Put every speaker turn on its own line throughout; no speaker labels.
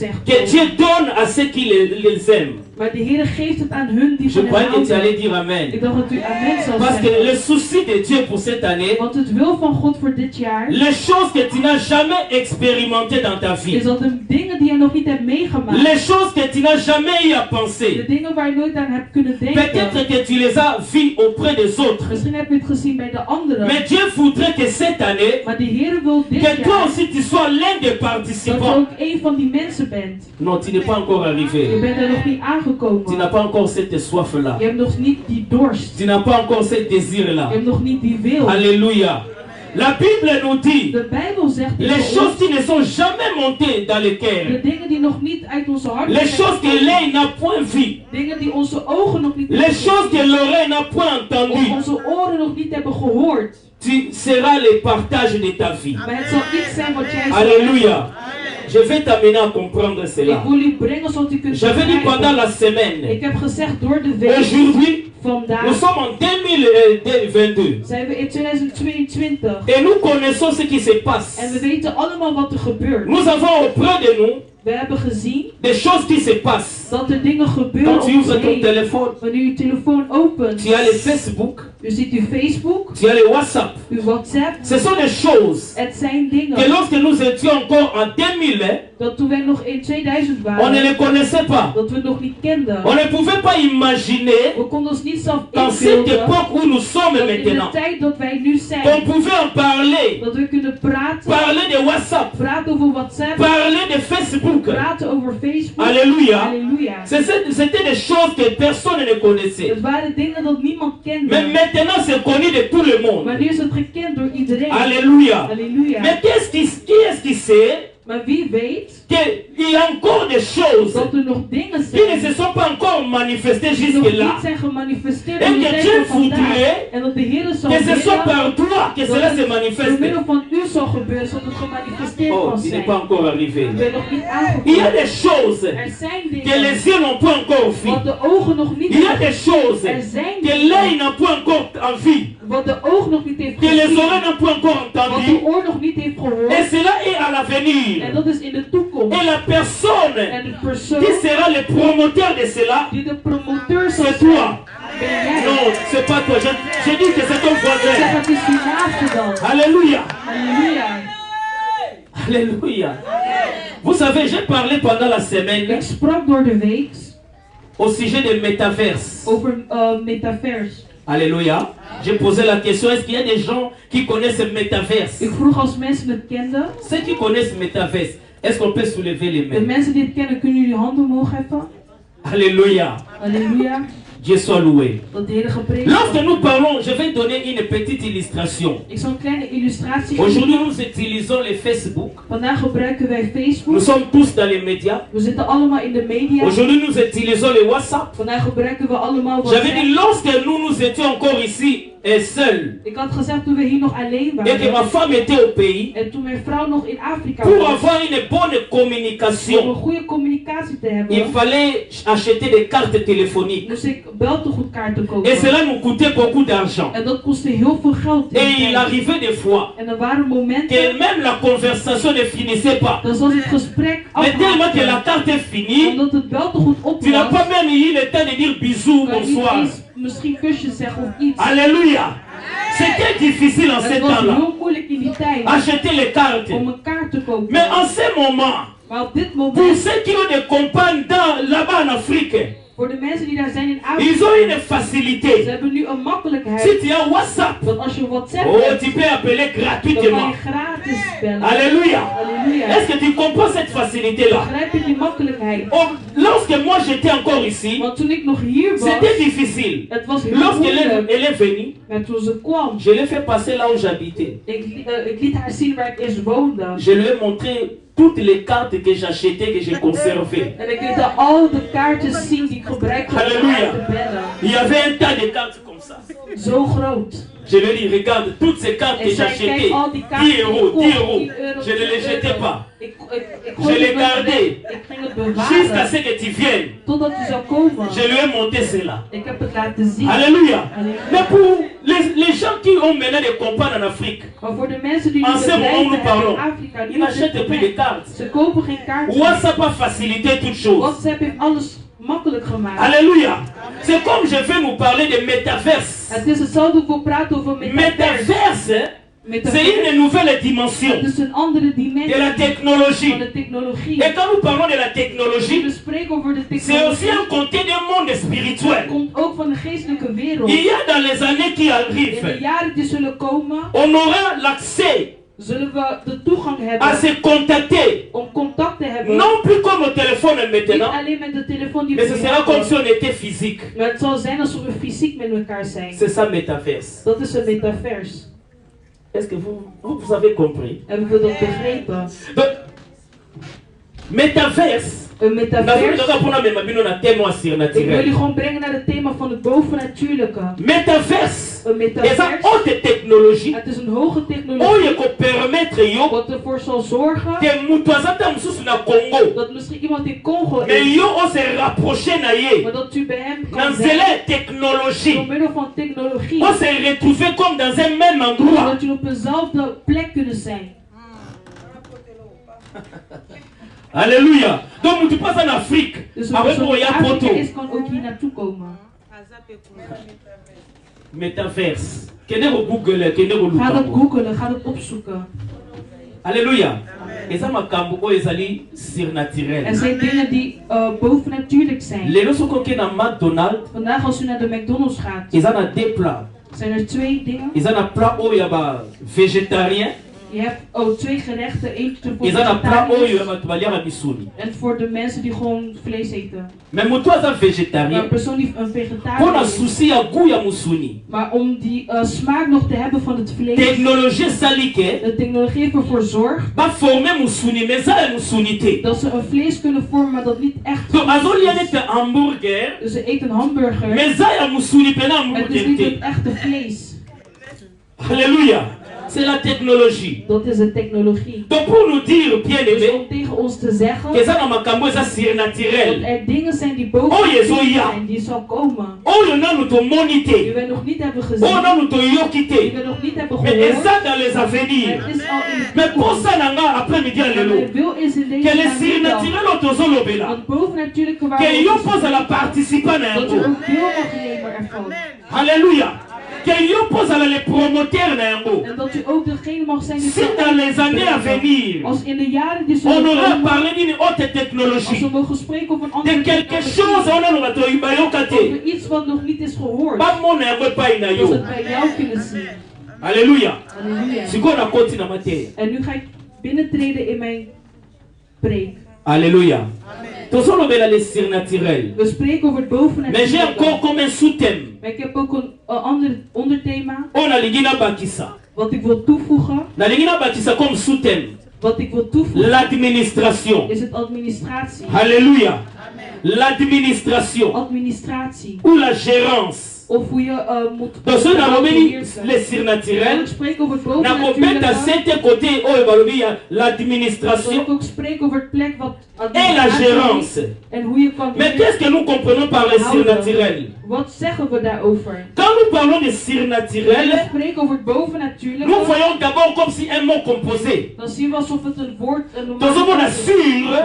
gezegd
Que Dieu donne à ceux qui les aiment.
Maar de Heer geeft het aan hun die
Je
van hem
croyais que tu allais
houden.
dire Amen.
Ik dacht dat u amen zou
Parce que
zeggen.
le souci de Dieu pour cette année,
Want het wil van God voor dit jaar
les choses que tu n'as jamais expérimentées dans ta
is
vie,
dat de dingen die je nog niet hebt meegemaakt,
les choses que tu n'as jamais eu à
de
penser,
dingen waar je nooit aan hebt kunnen
peut-être
denken.
que tu les as vues auprès des autres.
Misschien heb je het gezien bij de anderen.
Mais Dieu voudrait que cette année,
Maar de Heer wil dit
que toi
jaar
aussi tu sois l'un des
dat je
participants.
ook een van die mensen bent.
Non, tu n'es pas encore
Je
arrivé.
bent er nog niet
Tu n'as
aangekomen.
pas encore cette soif-là.
Je hebt nog niet die dorst.
Tu n'as pas encore ce désir-là.
Je hebt nog niet die wil.
Alléluia. La Bible nous dit
De Bijbel zegt
les
tegen
choses
ons,
qui ne sont jamais montées dans le
de
cœur.
dingen die nog niet uit onze harten
Les
zijn
choses que
gekomen.
l'œil n'a point vues.
Dingen die onze ogen nog niet
Les
hebben
choses que
gezien.
l'oreille n'a point
Of
entendues.
onze oren nog niet hebben gehoord.
Tu seras le partage de ta vie.
Maar het zal iets zijn wat jij zal
Alléluia. Je vais t'amener à comprendre
Ik
cela.
wil u brengen zodat u kunt
J'avais dit pendant
begrijpen.
la semaine.
Ik heb gezegd door de week,
Aujourd'hui, nous
vandaag
sommes en 2022.
zijn we in 2022.
Et nous connaissons ce qui se passe.
En we weten allemaal wat er gebeurt.
Nous avons auprès de nous
We hebben gezien
des choses qui se passent.
dat er dingen gebeuren
Quand tu
om ons
ouvres ton
heen.
téléphone,
Wanneer u uw telefoon opent,
tu as le Facebook,
u ziet uw Facebook,
tu as le WhatsApp.
uw WhatsApp.
Ce sont des choses
Het zijn
que
dingen
lorsque nous étions encore en 2000,
dat toen wij nog in 2000
on ne
waren,
les connaissait pas.
dat we nog niet kenden.
On ne pouvait pas imaginer
We konden ons niet zelf
dans cette
inbeelden
époque où nous sommes
dat in de
maintenant,
tijd dat wij nu
qu'on
zijn,
pouvait en parler,
dat we kunnen praten,
parler de WhatsApp,
praten over WhatsApp,
parler de Facebook.
praten over Facebook.
Alléluia.
Halleluja.
C'était des choses que personne ne connaissait.
Het waren dingen dat niemand
Mais
kende.
maintenant, c'est connu de tout le monde.
Maar nu is het gekend door iedereen.
Alléluia.
Halleluja.
Mais qui est-ce qui sait
Maar wie weet
qu'il y a encore des choses
dat er nog dingen
qui ne
zijn
se sont pas encore manifestées
die nog
jusque-là.
niet zijn gemanifesteerd
En
in de
que
tijd
Dieu
van vandaag.
voudrait
En dat de Heer zal
Que ce soit
willen
par toi que
dat
cela se
het door
manifeste.
middel van u zal gebeuren, zodat het gemanifesteerd
Oh,
kan
tu n'es
zijn.
pas encore arrivé.
Ik ben nog niet
Il y a
aangekomen.
des choses
Er zijn
que
dingen
les yeux n'ont pas encore vues.
wat de ogen nog niet
Il y a des choses
Er zijn
que
dingen
l'œil n'a pas encore envie,
wat de oog nog niet heeft
que les
gezien,
oreilles n'ont pas encore
wat
entendu.
de oor nog niet heeft
Et
gehoord.
cela est à
En
l'avenir.
dat is in de toekomst.
Et la personne
En de persoon
qui sera le promoteur de cela,
die de promoteur zal
c'est
zijn,
toi.
ben jij.
Non, c'est pas toi. Je dis que c'est ton
Ik zeg,
voisin.
het is uw naaste dan.
Alléluia.
Halleluja.
Alléluia. Vous savez, j'ai parlé pendant la semaine
Ik sprak door de week
au sujet des métaverses.
over metaverse.
Alléluia. J'ai posé la question, est-ce qu'il y a des gens qui connaissent le métaverse?
Ik vroeg als mensen het kenden.
Ceux qui connaissent le métaverse, est-ce qu'on peut soulever les
De
mains?
mensen die het kennen, kunnen jullie handen omhoog heffen?
Alléluia.
Halleluja.
Dieu soit loué.
Dat de Heer geprezen
Lorsque
wordt.
nous parlons, je vais donner une petite illustration.
Ik zal een kleine illustratie
Aujourd'hui,
geven.
nous utilisons les Facebook.
Vandaag gebruiken wij
Nous
Facebook.
sommes tous dans les médias.
We zitten allemaal in de media.
Aujourd'hui, nous utilisons les WhatsApp.
Vandaag gebruiken we allemaal
J'avais dit,
WhatsApp.
lorsque nous étions encore ici et seuls,
Ik had gezegd toen we hier nog alleen
et que ma
waren.
femme était au pays,
En toen mijn vrouw nog in Afrika
pour
was.
avoir une bonne
Om een
communication,
goede communicatie te
il
hebben.
fallait acheter des cartes téléphoniques.
Moest ik beltegoedkaarten kopen.
Et cela nous coûtait beaucoup d'argent.
En dat kostte heel veel geld. in
Et
die
il
tijd.
arrivait des fois
En er waren
que
momenten.
même la conversation ne finissait pas.
Dan was het gesprek
Mais tellement que la
afgehaakt.
carte est finie,
Omdat het beltegoed op
tu n'as
was.
pas même eu le temps de dire bisous,
Kan je niet
bonsoir.
eens misschien kusjes zeggen of iets.
Alléluia. C'était difficile en
Het
ces
was
temps-là.
heel moeilijk in die tijd.
Acheter les cartes.
Om een kaart te kopen.
Mais en ce moment,
Maar op dit
pour
moment.
ceux qui ont des compagnes là-bas en Afrique,
Voor de mensen die daar zijn in
ils
Afrika.
ont une
Ze
facilité.
hebben nu een
Si
makkelijkheid.
tu as WhatsApp,
Dat als je WhatsApp
oh,
hebt.
tu peux appeler
Dan kan
gratuitement.
je gratis bellen.
Alléluia.
Halleluja.
Est-ce que tu comprends cette facilité-là?
Begrijp je die makkelijkheid?
Oh, lorsque moi j'étais encore ici,
Want toen ik nog hier was.
c'était difficile.
Het was heel
Lorsqu'elle
moeilijk.
elle est venue,
Maar toen ze kwam.
je l'ai fait passer là où j'habitais.
Ik liet haar zien waar ik eerst woonde.
Je lui ai montré toutes les cartes que j'achetais, que j'ai conservées.
En ik liet haar al de kaartjes zien die ik gebruikte om
Halleluja.
haar te bellen.
Il y avait un tas de cartes comme ça.
Zo groot.
Je lui ai dit, regarde, toutes ces cartes que
En zij
j'achetais,
kijkt al die
10
kaarten die ik
euros,
kocht,
10 euros,
10 euro,
je ne les
10
jetais
euro.
pas.
Ik
Je
gooide
les
het nooit
gardais.
weg. Ik ging het
Jusqu'à
bewaren.
ce que tu viennes,
Totdat u zou komen.
je lui ai monté cela.
Ik heb het laten zien.
Alléluia.
Halleluja.
Mais pour les gens qui ont maintenant des compagnes en Afrique,
Maar voor de mensen die
En
nu
ce moment où nous
bedrijven hebben in
parlons,
Afrika,
ils
nu op
n'achètent
dit
plus de
moment,
cartes.
ze kopen geen kaarten.
WhatsApp a facilité toutes choses.
WhatsApp heeft alles makkelijk gemaakt.
Alléluia. C'est comme je vais nous parler de métaverse.
Het is hetzelfde of we praten over metaverse.
Métaverse, c'est une nouvelle dimension
Het is een andere
de
dimensie
la technologie.
van de technologie.
Et quand nous parlons de la
Als we
technologie,
spreken over de
c'est aussi
technologie,
un côté du monde spirituel.
het komt ook van de geestelijke wereld.
Il y a dans les années qui
In de
arrivent,
jaren die zullen komen,
on aura l'accès
zullen we de toegang
à
hebben
se contacter.
om contact te hebben.
Non plus comme au téléphone
Niet
maintenant,
alleen met de telefoon die
mais
we
ce
nu
sera comme si
hebben.
on était physique.
Maar het zal zijn alsof we fysiek met elkaar zijn.
C'est ça métaverse.
Dat is een metaverse.
Est-ce que vous avez compris?
Hebben we dat begrepen?
Donc, métaverse,
Een metaverse. Ik wil jullie
métaverse,
gewoon brengen naar het thema van het bovennatuurlijke. Een
c'est
metaverse.
une haute technologie.
Het is een hoge
Oh,
technologie
il peut permettre yo
wat ervoor zal zorgen
que mutu azata mususu na Congo.
dat misschien iemand in Congo
Mais
is,
yo on se rapprocher na ye.
maar dat u bij hem
Dans
kan zijn
la
door
technologie.
middel van technologie.
On se retrouver comme dans un même endroit.
Dat jullie op eenzelfde plek kunnen zijn.
Alléluia. Donc mutu passe en Afrique.
Dus een
Avec
persoon die
Oya
Afrika
Poto.
is, kan ook hier naartoe komen.
Métaverse. Kende ko Google, kende ko
Ga dat
Lukambo.
googelen, ga dat opzoeken.
Alléluia. Et ça makambo ko ezali
Er
surnaturel.
zijn dingen die bovennatuurlijk zijn.
Lelo soko ke na McDonald's,
Vandaag als u naar de McDonald's gaat,
ils ont deux plats.
zijn er twee dingen.
Ils ont un plat où il y a végétarien.
Je hebt twee gerechten, eentje voor
Ils ont un plat où il y
vegetariërs
a misuni.
en voor de mensen die gewoon vlees eten.
Mais mutu aza
Maar een
végétarien.
persoon die een
Pour na
vegetariër is,
souci ya goût ya musuni.
maar om die smaak nog te hebben van het vlees,
Technologie salike.
de technologie heeft ervoor zorgt
Ba former musuni, mais ça est musuni te.
dat ze een vlees kunnen vormen, maar dat niet echt
Donc azoli
vlees is.
net hamburger.
Dus ze eten een hamburger,
Mais ça ya musuni pena
het is
hamburger
niet
te.
het echte vlees.
Alléluia. C'est la technologie.
Dat is de technologie.
Donc pour nous dire, bien
Dus
aimé,
om tegen ons te zeggen
que ça na makambo eza
dat
surnaturel.
er dingen zijn die boven
Oh, je
ons
zo ja.
zijn, die zal komen,
Oyo nanu tomoni
die
te.
we nog niet hebben
Oyo
gezien,
nanu toyoki
die
te.
we nog niet hebben
Mais
gehoord.
eza dans les
Maar
avenirs.
het is al in de
Mais pour
toekomst.
ça nanga après-midi à
Maar
lelo.
mijn wil is in deze
Que les
namiddag
surnaturel otozolobela.
dat bovennatuurlijke waar
Que yo
we
pose à la participer na
dat je
yango.
ook deel mag nemen ervan.
Alléluia. Que yo pose à la le promoteur na yango.
En dat u ook degene mag zijn die
Si dans les années à venir,
als in de jaren die
on
zullen
aura
komen,
parlé d'une haute
als
technologie,
we mogen spreken over een andere
de quelque
technologie,
chose on a nous toyibayoka te.
over iets wat nog niet is gehoord,
Ba mona yango epai na
dat we
yo.
het bij jou kunnen zien.
Alléluia.
Halleluja.
Sikoyo na koti na materia.
En nu ga ik binnentreden in mijn preek.
Alléluia. Tozolobela le surnaturel.
We spreken over het
Mais j'ai
bovennatuurlijke.
encore comme un sous-thème.
Maar ik heb ook een ander onderthema
On a ligina bakisa.
wat ik wil toevoegen.
Na ligina bakisa comme sous-thème.
Wat ik wil toevoegen
L'administration.
is het administratie.
Alléluia. L'administration.
Administratie.
Ou la gérance.
Of hoe je moet
Donc ceux dans le
beheersen.
les surnaturels.
Ik spreek over het
Na kopeta
bovennatuurlijke.
sete côté oyo balobi ya
Dan wil
l'administration
ik ook spreken over het plek wat
et la
administratie is
gérance.
en hoe je kan
Mais qu'est-ce que nous comprenons par le surnaturel?
Wat zeggen we daarover?
Quand nous parlons de
We
surnaturel,
spreken over het
nous
bovennatuurlijke.
voyons d'abord comme si un mot composé.
Dan zien we alsof het een woord, een
Tozomona
woord is.
sur,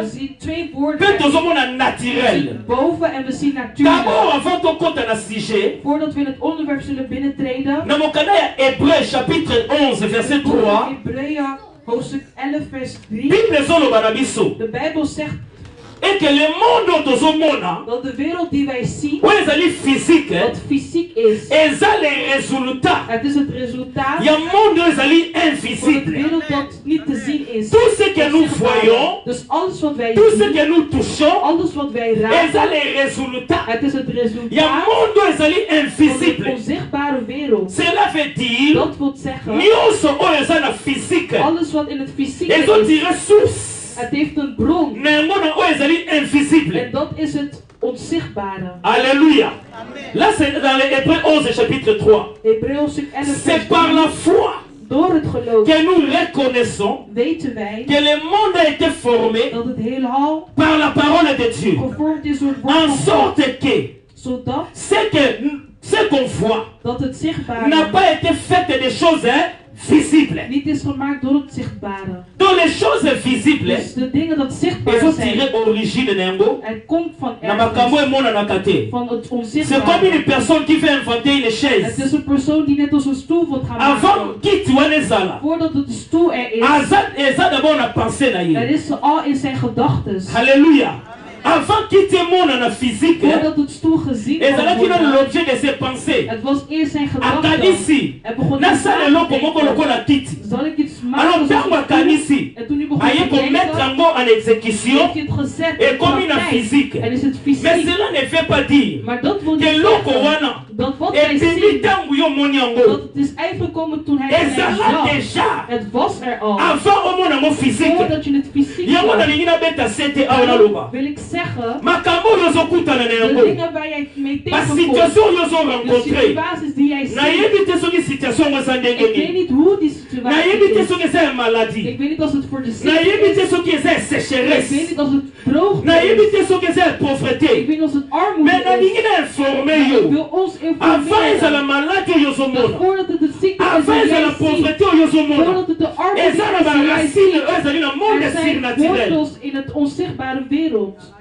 We zien twee
puis
woorden.
tozomona
We
naturel.
zien boven en we zien
D'abord,
natuurlijk.
avant de compter na sujet,
Voordat we in het onderwerp zullen binnentreden.
na mokanda ya Hébreu chapitre 11 verset 3,
Hebreeën hoofdstuk 11 vers 3.
Bible ezoloba na biso.
De Bijbel zegt
Et que le monde oyo tozomona,
dat de wereld die wij zien,
oyo ezali physique,
wat fysiek is,
eza le résultat
het is het resultaat
ya monde oyo ezali
van een
invisible.
wereld dat niet te zien is.
Tout ce que nous voyons,
Dus alles wat wij
tout ce
zien,
que nous touchons,
alles wat wij
eza
raken,
le résultat
het is het
ya
resultaat
monde oyo ezali
van een
invisible.
onzichtbare wereld.
Cela veut dire
Dat wil zeggen,
nyonso oyo eza na physique
alles wat in het fysieke is,
ezotire source
het heeft een bron.
na yango na oyo ezali invisible.
En dat is het onzichtbare.
Alléluia. Là c'est dans les Hébreux 11 chapitre 3.
Hebreeën hoofdstuk 11 vers
C'est par la
3.
foi
Door het geloof
que nous reconnaissons
weten wij
que le monde a été formé
dat het heelal
par la parole de Dieu.
gevormd is door het woord
En
van God.
sorte que
Zodat
ce qu'on voit
dat het zichtbare
n'a pas été fait des choses visibles.
niet is gemaakt door het zichtbare.
Donc les choses visibles,
Dus de dingen dat
il
zichtbaar
faut
zijn,
tirer origine nango.
het komt van
Na makambo
ergens,
emona na kate.
van het
C'est comme
onzichtbare.
une personne qui veut inventer une
Het
chaise.
is een persoon die net als een stoel wilt gaan
Avant
maken.
kiti wana ezala,
Voordat de stoel er is,
eza d'abord na pensée na
er
ye.
is al in zijn gedachten.
Alléluia. Avant kiti emona na physique,
Voordat het stoel gezien kan
ezalaki na
worden,
l'objet de ses pensées.
het was eerst zijn gedachten.
Akanisi,
Hij begon
nasala
te
eloko moko
denken,
lokola kiti.
zal ik iets maken
Alors
als
ntango
een stoel?
akanisi,
En toen hij begon
aye
te
komettre
denken,
yango en exécution,
heeft hij het gezet
et
in
comme une
praktijk.
physique.
En is het
Mais
fysiek.
cela ne veut pas dire
Maar dat wil niet
que eloko
zeggen
wana
dat wat wij
ebimi
zien,
ntango yo omoni
dat
yango
het is uitgekomen toen hij het
ezala
zag.
déjà
Het was er al.
avant omona yango physique.
Voordat je het fysiek
Yango
zag.
nalingi nabeta sete awa
Daarom
naloba
wil ik zeggen,
makambo oyo ozokutana na
de
yango,
dingen waar jij mee tegenkomt,
basituation oyo
de
ozorencontre,
situaties die jij ziet,
nayebi te soki situation yango eza ndenge
ik weet
nini,
niet hoe die situatie
nayebi te
is.
soki eza ya maladie,
Ik weet niet als het voor de ziekte
nayebi te
is.
soki eza ya
Ik weet
sécheresse,
niet als het droog
nayebi
is.
te soki eza ya
Ik
pauvreté,
weet niet als het armoede
mais nalingi
is.
na informe
Maar ik
yo
wil ons
avant ezala
informeren
maladie oyo
dat
ozomona,
voordat het de ziekte is
avant
die
ezala
jij ziet,
pauvreté oyo ozomona,
voordat het de armoede
eza na
is die jij
baracine
ziet,
oyo ezali na monde
er zijn
surnaturel.
wortels in het onzichtbare wereld.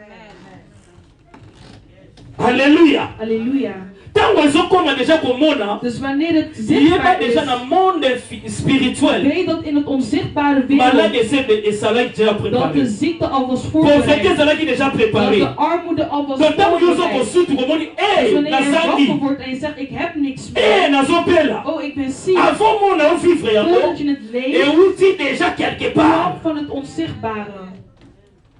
Alléluia.
Halleluja.
Ntango ezokoma déjà komona,
Dus wanneer het
yeba
zichtbaar is,
déjà na monde spirituel,
weet dat in het onzichtbare
malade
wereld
ezalaki déjà
dat de
préparé,
ziekte al was
pauvreté
voorbereid.
ezalaki déjà
Dat de
préparé.
armoede al was
Donc ntango yo
voorbereid.
ozokosutu komoni
Dus wanneer je wakker
nazangi,
wordt en je zegt ik heb niks meer.
nazopela,
Oh, ik ben ziek.
avant mona ovivre yango
Voordat je het weet,
euti déjà quelque
kwam
part.
van het onzichtbare.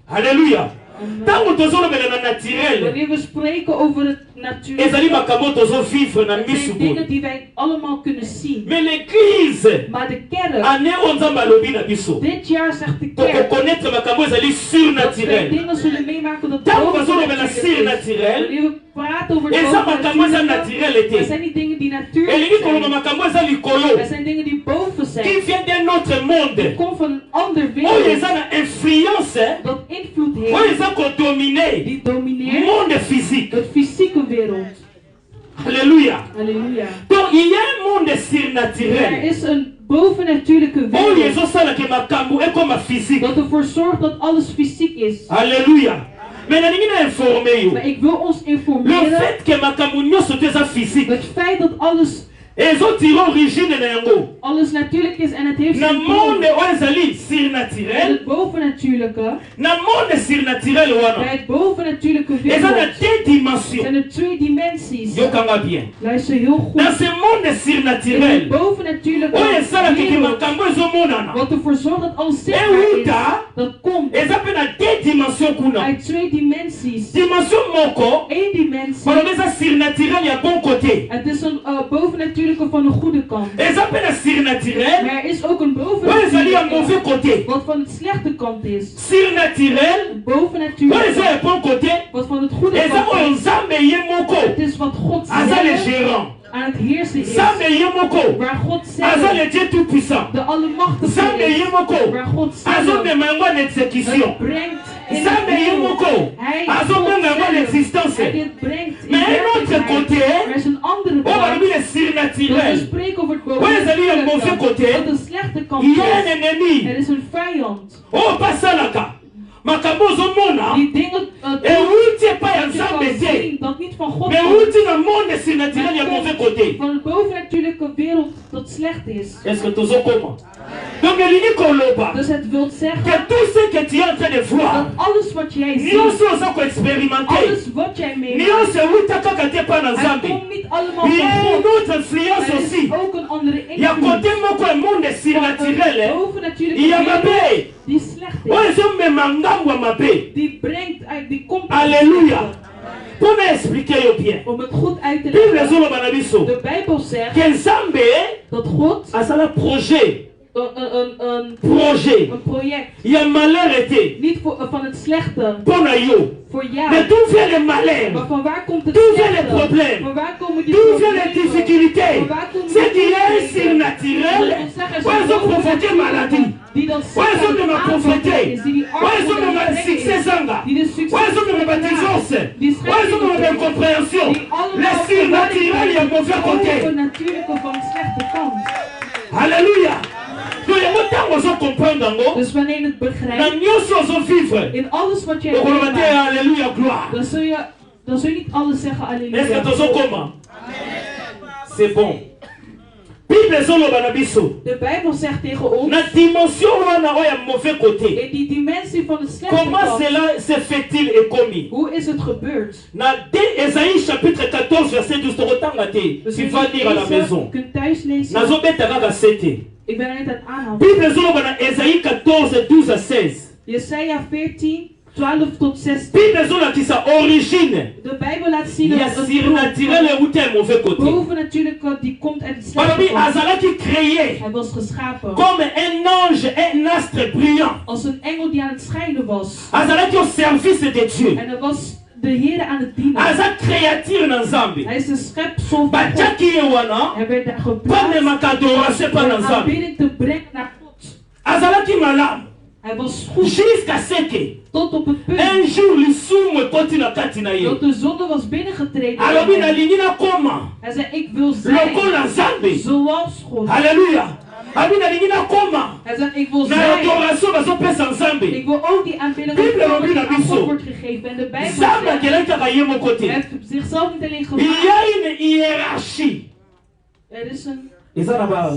Alléluia.
Amen.
Ntango tozolobela na naturel,
Wanneer we spreken over het
ezali
natuurlijke,
makambo tozovivre na
het
misu
zijn dingen
boye.
die wij allemaal kunnen zien.
Mais l'église,
Maar de kerk,
ane oyo nzambe alobi na biso,
dit jaar zegt de kerk,
tokokonaître makambo ezali
dat wij
surnaturel.
dingen zullen meemaken dat
Ntango
boven
bazolobela
natuurlijk is.
surnaturel,
Wanneer we praten over het
eza makambo eza
bovennatuurlijke,
naturel
er
ete.
zijn niet dingen die natuurlijk
Elingi koloba
zijn.
makambo eza likolo,
Er zijn dingen die boven
qui
zijn.
vient d'un autre monde,
Het komt van een ander
oyo eza
wereld
na influence,
dat invloed
oyo
heeft,
eza kodomine
die domineert
monde physique.
het fysieke wereld.
Alléluia.
Halleluja.
Donc il y a un monde
Er
surnaturel
is een bovennatuurlijke
oyo
wereld
ezosalaka makambo ekoma physique.
dat ervoor zorgt dat alles fysiek is.
Alléluia. Mais nalingi na informe yo,
Maar ik wil ons
le
informeren,
fait que makambo nyonso to eza physique
het feit dat
ezotira origine na yango
alles natuurlijk is en het heeft
na
zijn
monde
bron.
oyo ezali
En
surnaturel,
het bovennatuurlijke,
na monde surnaturel
bij
wana
het bovennatuurlijke
eza na
wereld,
deux dimensions.
zijn er twee dimensies.
Yokanga bien.
Luister heel goed.
Dans ce monde
In het
surnaturel
bovennatuurlijke
oyo esalaka eke
wereld,
makambo ezomonana,
wat ervoor zorgt dat alles zichtbaar is,
euta
dat komt
eza mpe na deux dimensions kuna.
uit twee dimensies.
Dimension moko
Eén dimensie,
balobi eza surnaturel ya bon côté,
het is een bovennatuurlijke van de goede kant.
eza mpe na surnaturel
Maar er is ook een
oyo ezali ya mauvais
bovennatuurlijke
côté.
wat van het slechte kant is.
Surnaturel
Het
oyo eza
bovennatuurlijke
ya bon côté
wat van het goede
eza
kant
oyo
is.
nzambe ye moko
Het is wat God
aza le
zelf
gérant,
aan het heersen is.
nzambe ye moko
Waar God
aza
zelf
le Dieu tout puissant,
de Allemachtige
nzambe ye
is.
moko
Waar God zelf
azomema yango na exécution,
het brengt in
nzambe ye
het
moko
wereld. Hij
azobenga yango na existence.
Hij dit brengt in
Mais un autre
werkelijkheid.
côté,
Er is een andere
oyo balobi
kant.
le
Dat we
surnaturel,
spreken over het
oyo ezali ya mauvais
bovennatuurlijke.
côté,
Wat de slechte kant
il y a un
is.
ennemi
Er is een vijand.
oyo basalaka makambo ozomona
Die dingen
euti epai ya
dat je
nzambe
kan
te,
zien dat niet van God
mais
komt.
euti na monde surnaturel ya
Maar
mauvais
komt
côté.
van het bovennatuurlijke wereld dat slecht is.
Est-ce que tozokoma? Donc elingi koloba
Dus het wil
que
zeggen
tout ce que tu es en train de
dat
voir,
alles wat jij ziet,
nyonso oza koexpérimenter,
alles wat jij meemaakt,
nyonso euta kaka te epai na
het
nzambe.
komt niet allemaal
Il y a
van
une
God.
autre influence
Er
aussi.
is ook een andere
Ya
invloed
côté moko ya monde
van
surnaturel,
een bovennatuurlijke
il y a
wereld
mabe
die slecht
oyo
is.
ezomema ngambo ya mabe.
Die brengt uit, die komt
Alléluia. Mpona expliquer yo bien,
om het goed uit te
Bible
leggen.
ezoloba na biso
De Bijbel zegt
ke nzambe
dat God
azala projet
een project
ya malheur te
niet van het slechte
mpona yo.
voor
Mais
jou.
d'où vient le malheur?
Maar van waar komt het
D'où viennent
slechte?
les problèmes?
Van waar komen die
D'où viennent les
problemen?
difficultés?
Van waar komen
C'est
die
qu'il y a un
moeilijkheden?
surnaturel.
Dat wil zeggen, er
Ouais,
zijn
ils ont provoqué maladie.
die dan
Ouais, ils ont même prophété.
is, die die
Ouais, ils ont
armoede
même
brengen
succès
is,
zanga.
die de succes
Ouais, ils ont même
brengen.
divorce.
Die
Ouais, ils ont même incompréhension.
die allemaal
Le surnaturel naturel et un mauvais côté.
Bovennatuurlijke van de slechte kant.
Alléluia. Donc, il y a autant de comprendre.
Dus wanneer je het
Dans
begrijpt,
nous vivre.
in alles wat jij
On va
meemaakt,
dire Alléluia, gloire.
dan zul je niet alles zeggen
Est-ce que
alleluia.
tu as comment? C'est bon. Bible zoloba na biso.
De Bijbel zegt tegen ons,
Na dimension wana oya mauvais côté.
in die dimensie van de slechte
Comment
kant,
cela se fait-il et commis?
hoe is het gebeurd?
Na Ésaïe chapitre 14 verset 12 tokotanga te.
Dus
Tu vas lire à la maison.
je kunt thuis lezen.
Nazobeta kaka sete.
Ik ben er net aan het aanhouden.
Bible zoloba na Ésaïe 14 12 à 16.
Jesaja 14, 12 tot 16.
Bible zola qui sa origine.
De Bijbel laat zien
Il y a
dat het
surnaturel et ou un mauvais côté.
bovennatuurlijke die komt uit het
Balobi
slechte kant.
azalaki créé
Hij was geschapen
comme un ange, un astre brillant.
als een engel die aan het schijnen was.
Azalaki au service de Dieu.
En hij was de Heer aan het dienen.
Aza créature na Nzambe.
Hij is een schepsel van God.
Batiaki ye wana.
Hij werd daar
Pone
geplaatst
makadoration pa na
om
Nzambe.
aanbidding te brengen naar God.
Azalaki malamu.
Hij was goed
Jusqu'à ce que
tot op het punt
un jour lisumu ekoti na kati na ye.
dat de zonde was binnengetreden.
Alobi
in hem.
nalingi nakoma
Hij zei, ik wil zijn
lokola Nzambe.
zoals God.
Alléluia. Abi nalingi nakoma
Hij zei, ik wil
na
zijn.
adoration bazopesa Nzambe.
Ik wil ook die aanbidding
Bible
ontvangen
Robin
die aan
Abisso.
God wordt gegeven. En de Bijbel
Nzambe
zegt,
akelaki kaka ye moko
hij
te.
heeft zichzelf niet alleen
Il
gemaakt.
y a une hiérarchie.
Er is een
Eza na ba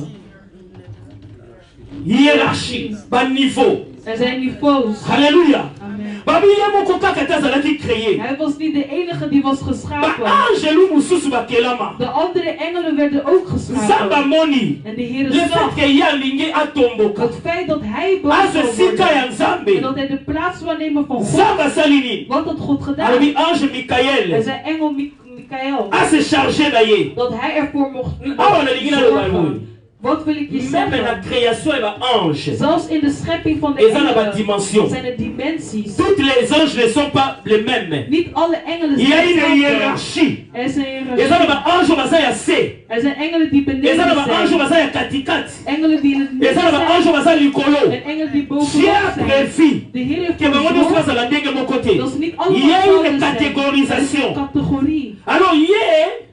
hiérarchie, ba niveau.
Er zijn niveaus.
Alléluia.
Amen.
Babi ye moko kaka te azalaki créé.
Hij was niet de enige die was
Ba
geschapen.
angelu mosusu bakelama.
De andere engelen werden ook
Nzambe
geschapen.
amoni.
En de Heer
Le fait
zag
que ye alingi atomboka.
het feit dat hij boos zou
Aze sika
worden.
ya
En
Nzambe.
dat hij de plaats zou nemen van God.
Nzambe asali nini?
Wat had God gedaan?
Alobi ange
En
Mikael.
zijn engel Mikael.
Ase chargé na ye.
Dat hij ervoor mocht
Awa nalingi na loba
zorgen.
boye.
Wat wil ik je
Même na
zeggen?
création ya ba ange.
Zelfs in de schepping van de
Eza na ba
engelen
dimension.
zijn er dimensies.
Toutes les anges ne sont pas les mêmes.
Niet alle engelen
Il y a
zijn
une
hetzelfde.
hiérarchie.
Er zijn
Eza na
hiërarchie.
ba ange baza ya se.
Er zijn engelen die
Eza na
beneden
ba ange
zijn.
baza ya katikati.
Engelen die in het midden
Eza na ba
zijn.
ange baza likolo.
En engelen die
Dieu
bovenop
a
zijn.
prévu
De Heer heeft
que bango nyonso
gezorgd
bazala ndenge moko te.
dat ze niet
Il
allemaal
y a
hetzelfde
une
zijn. Er is
catégorisation.
een categorie.
Alors ye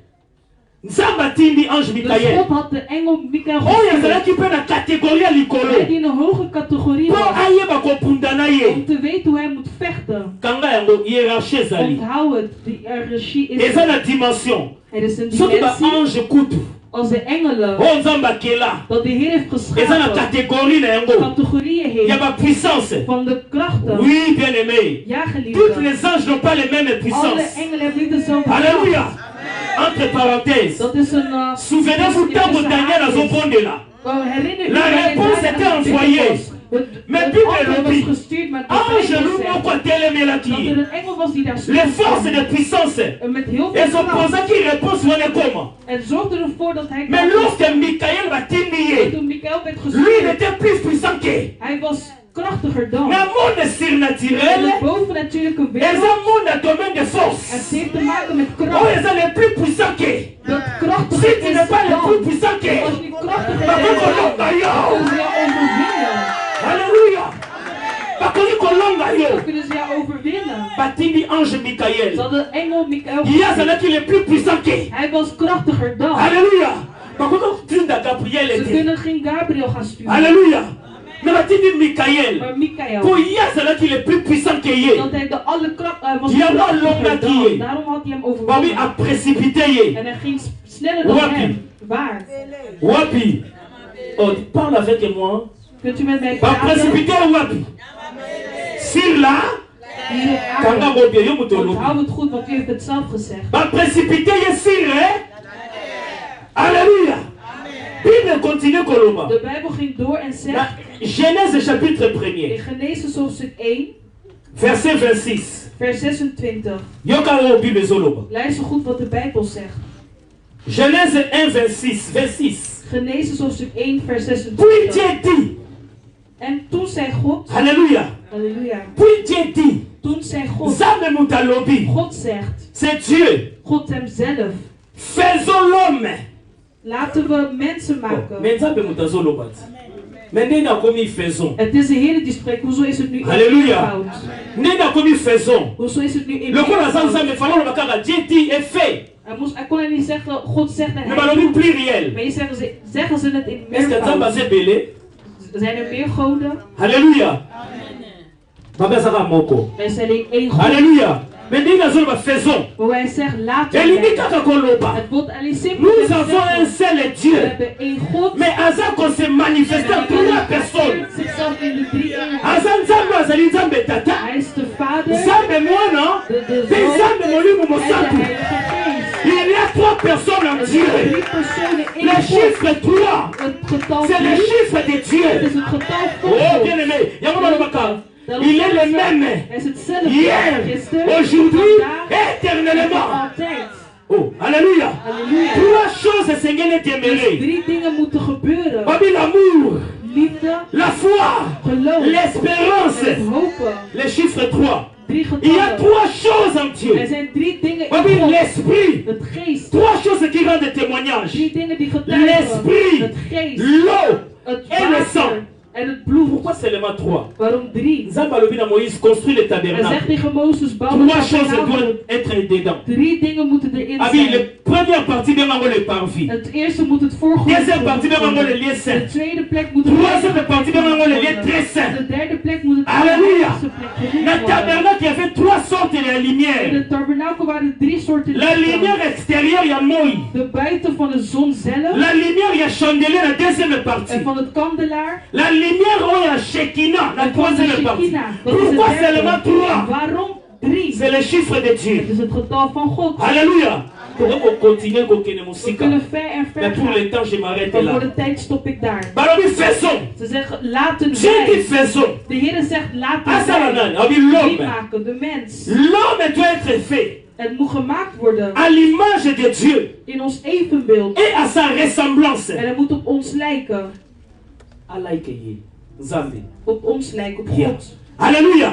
Nzambe atindi ange
Dus
Mikael.
God had de engel Mikael
Oyo
gestuurd.
azalaki mpe na catégorie ya likolo.
Hij die in een hoge categorie
Mpo
was.
ayeba kopunda na
Om
ye.
te weten hoe hij moet vechten.
Kanga yango hiérarchie ezali.
Onthoud het. Die hiërarchie is
Eza
er.
na dimension.
Er is een
Soki ba
dimensie
ange kutu.
als de engelen.
Oyo Nzambe akela.
Dat de Heer heeft
Eza na
geschapen.
catégorie na yango.
Categorieën
Ya
heeft.
ba puissance.
Van de krachten.
Oui, bien aimé.
Ja,
Toutes
geliefde.
les anges n'ont pas les mêmes
Alle
puissances.
engelen hebben niet dezelfde
Alléluia.
kracht.
Entre parenthèses.
Dat is een...
Souvenez-vous tant que Daniel a zopondela.
Herinner u
La
wanneer
réponse
Daniel
était
aan het
envoyée.
bidden was.
Mais
Het
Bible
antwoord
lobby.
was gestuurd, maar de
Ange
Bijbel
lui
zegt
moko
dat er
atelemela
een engel was die daar
les forces
stond.
de puissance.
En met heel
Et
veel kracht.
s'opposaki réponse wana comment?
En zorgde ervoor dat hij...
Mais lorsque Michael batindi ye,
Toen Mikael werd
lui il
gestuurd,
était plus puissant que.
hij was krachtiger dan.
Na monde
In
surnaturel,
het bovennatuurlijke
eza
wereld.
monde à domaine de
Het
force.
heeft te maken met
Oh,
kracht.
eza les plus puissants que.
Dat
Si
krachtiger
tu
is
n'es pas le plus
dan.
puissant que,
Als je niet krachtiger
bakoko
bent dan,
longa yo.
kunnen ze jou overwinnen.
Alléluia. Bakoli kolonga yo.
Kunnen ze jou overwinnen.
Batindi ange
Ze
Michael.
hadden engel Mikael
Il y a celui qui est plus puissant que.
Hij was krachtiger dan.
Alléluia. Bakoko tunda Gabriel
Ze
était.
kunnen geen Gabriel gaan sturen.
Alléluia. Mais batindi Michael.
Maar Mikael,
Pour y a celui qui est plus puissant que ye.
dat hij de alle kracht was
Die hebben al
krachtiger
longa
dan.
die.
Daarom had hij hem
Babi
overwonnen.
a précipité ye.
En hij ging sneller dan
Wapi?
hem. Waar?
Wapi. Oh, parle avec moi.
Kunt u met mij
Ba
praten?
précipité wapi. Sur la.
Hier op
Kanga
aarde.
mobie yo mutolobi.
Onthoud het goed, want u heeft het zelf gezegd.
Ba précipité ye sur hein. Alléluia. Bible continue koloba.
De Bijbel ging door en zegt
Na Genèse chapitre 1er.
in Genesis hoofdstuk 1,
Verset 26.
vers 26.
Yoka o Bible zoloba.
Luister goed wat de Bijbel zegt.
Genèse 1 26. 26.
Genesis hoofdstuk 1, vers
Puis
26.
Dieu dit.
En toen zei God,
Alléluia.
halleluja,
Puis Dieu dit.
toen zei God,
Zame mutalobi.
God zegt,
C'est Dieu.
God hemzelf,
Faisons l'homme.
laten we mensen maken.
Mais Nzambe mutazoloba. Mais nena komi faisons.
Het is de Heer die spreekt, hoezo is het nu in
Halleluja.
meervoud?
Nena komi faisons.
Hoezo is het nu in
Le corps a
meervoud?
Nzambe fallait le bakara. Dieu dit et fait.
Hij kon niet zeggen, God zegt en
Mais
hij
balobi
doet.
pluriel.
Maar zeggen ze het in
Est-ce que Nzambe
meervoud?
aza ebele?
Zijn er meer goden?
Alléluia. Nzambe azaka moko.
Wij zijn alleen één God.
Alléluia. Mais ndenge azoloba faisons.
Maar wij zeggen laten
Elingi
wij.
kaka koloba.
Het wordt alleen simpel.
Nous avons un seul
We
Dieu.
hebben één God.
Mais aza qu'on se manifeste en trois personnes.
Zichzelf in de drie eenheid.
Aza Nzambe azali Nzambe tata.
Hij is de Vader,
Nzambe mwana.
de
Mpe
Zoon
Nzambe molimo
en de
mosantu.
Heilige Geest.
Il y a trois personnes en
Er zijn
Dieu.
drie personen in
Le
God.
chiffre 3,
Het getal
c'est le
3
chiffre de
is
Dieu.
het getal van
Oh,
God.
bien aimé. Yango balobaka.
Daarom
Il est
zeggen
le
ze,
même.
hij is hetzelfde
Hier,
gisteren,
aujourd'hui,
vandaag en
éternellement.
altijd.
Oh, alléluia.
Halleluja.
Trois choses, Seigneur, est
Dus
demeuré.
3 dingen moeten gebeuren.
Babi l'amour,
Liefde,
la foi,
geloof
l'espérance.
en het hopen.
Le chiffre 3.
3
Il y a
getallen.
trois choses en
Er
Dieu.
zijn 3 dingen
Babi
in God.
l'esprit.
Het geest.
Trois choses qui rendent témoignage.
3 dingen die getuigen.
L'esprit,
Het geest,
l'eau
het
et le sang.
water en het bloed.
Pourquoi seulement trois?
Waarom 3?
Nzambe alobi na Moïse, construit le
Hij zegt
tabernacle.
tegen Mozes, bouw een
Trois choses
tabernakel.
doivent être dedans.
3 dingen moeten erin
Abi,
zijn.
la première partie, bien avant le parvis.
Het eerste moet het voorgrond
Deuxième partie, bien avant le
worden.
lieu
De
saint.
tweede plek moet het
Troisième partie, bien avant le lieu très saint.
De derde plek moet het
Alléluia.
heiligste plek genoemd
Dans le
worden.
tabernacle, il y avait trois sortes de
In
lumière.
de tabernakel waren 3 soorten
La
lichten.
lumière extérieure, il y a Moïse.
De buiten van de zon zelf
La lumière, il y a chandelier, la deuxième partie.
en van het kandelaar
La lumière, oh, il y a Shekinah, la
en van de
troisième partie.
Shekinah. Dat is
Pourquoi
het
seulement
derde.
trois?
Waarom 3?
C'est le chiffre de
Het
Dieu.
is het getal van God.
Alléluia. Pour continuer,
We kunnen ver en ver
mais pour
gaan.
le temps, je m'arrête
Maar
là.
voor de tijd stop ik daar.
Balobi, faisons.
Ze zeggen laten
J'ai dit
wij.
faisons.
De Heer zegt laten
Ah, ça va,
wij.
nan. Abi,
Wie
l'homme.
maken? De mens.
L'homme doit être fait
Het moet gemaakt worden
à l'image de Dieu
in ons evenbeeld.
et à sa ressemblance.
En het moet op ons lijken.
Alaïkeye, Nzambe.
Op ons lijken, op
Bien.
God.
Alléluia.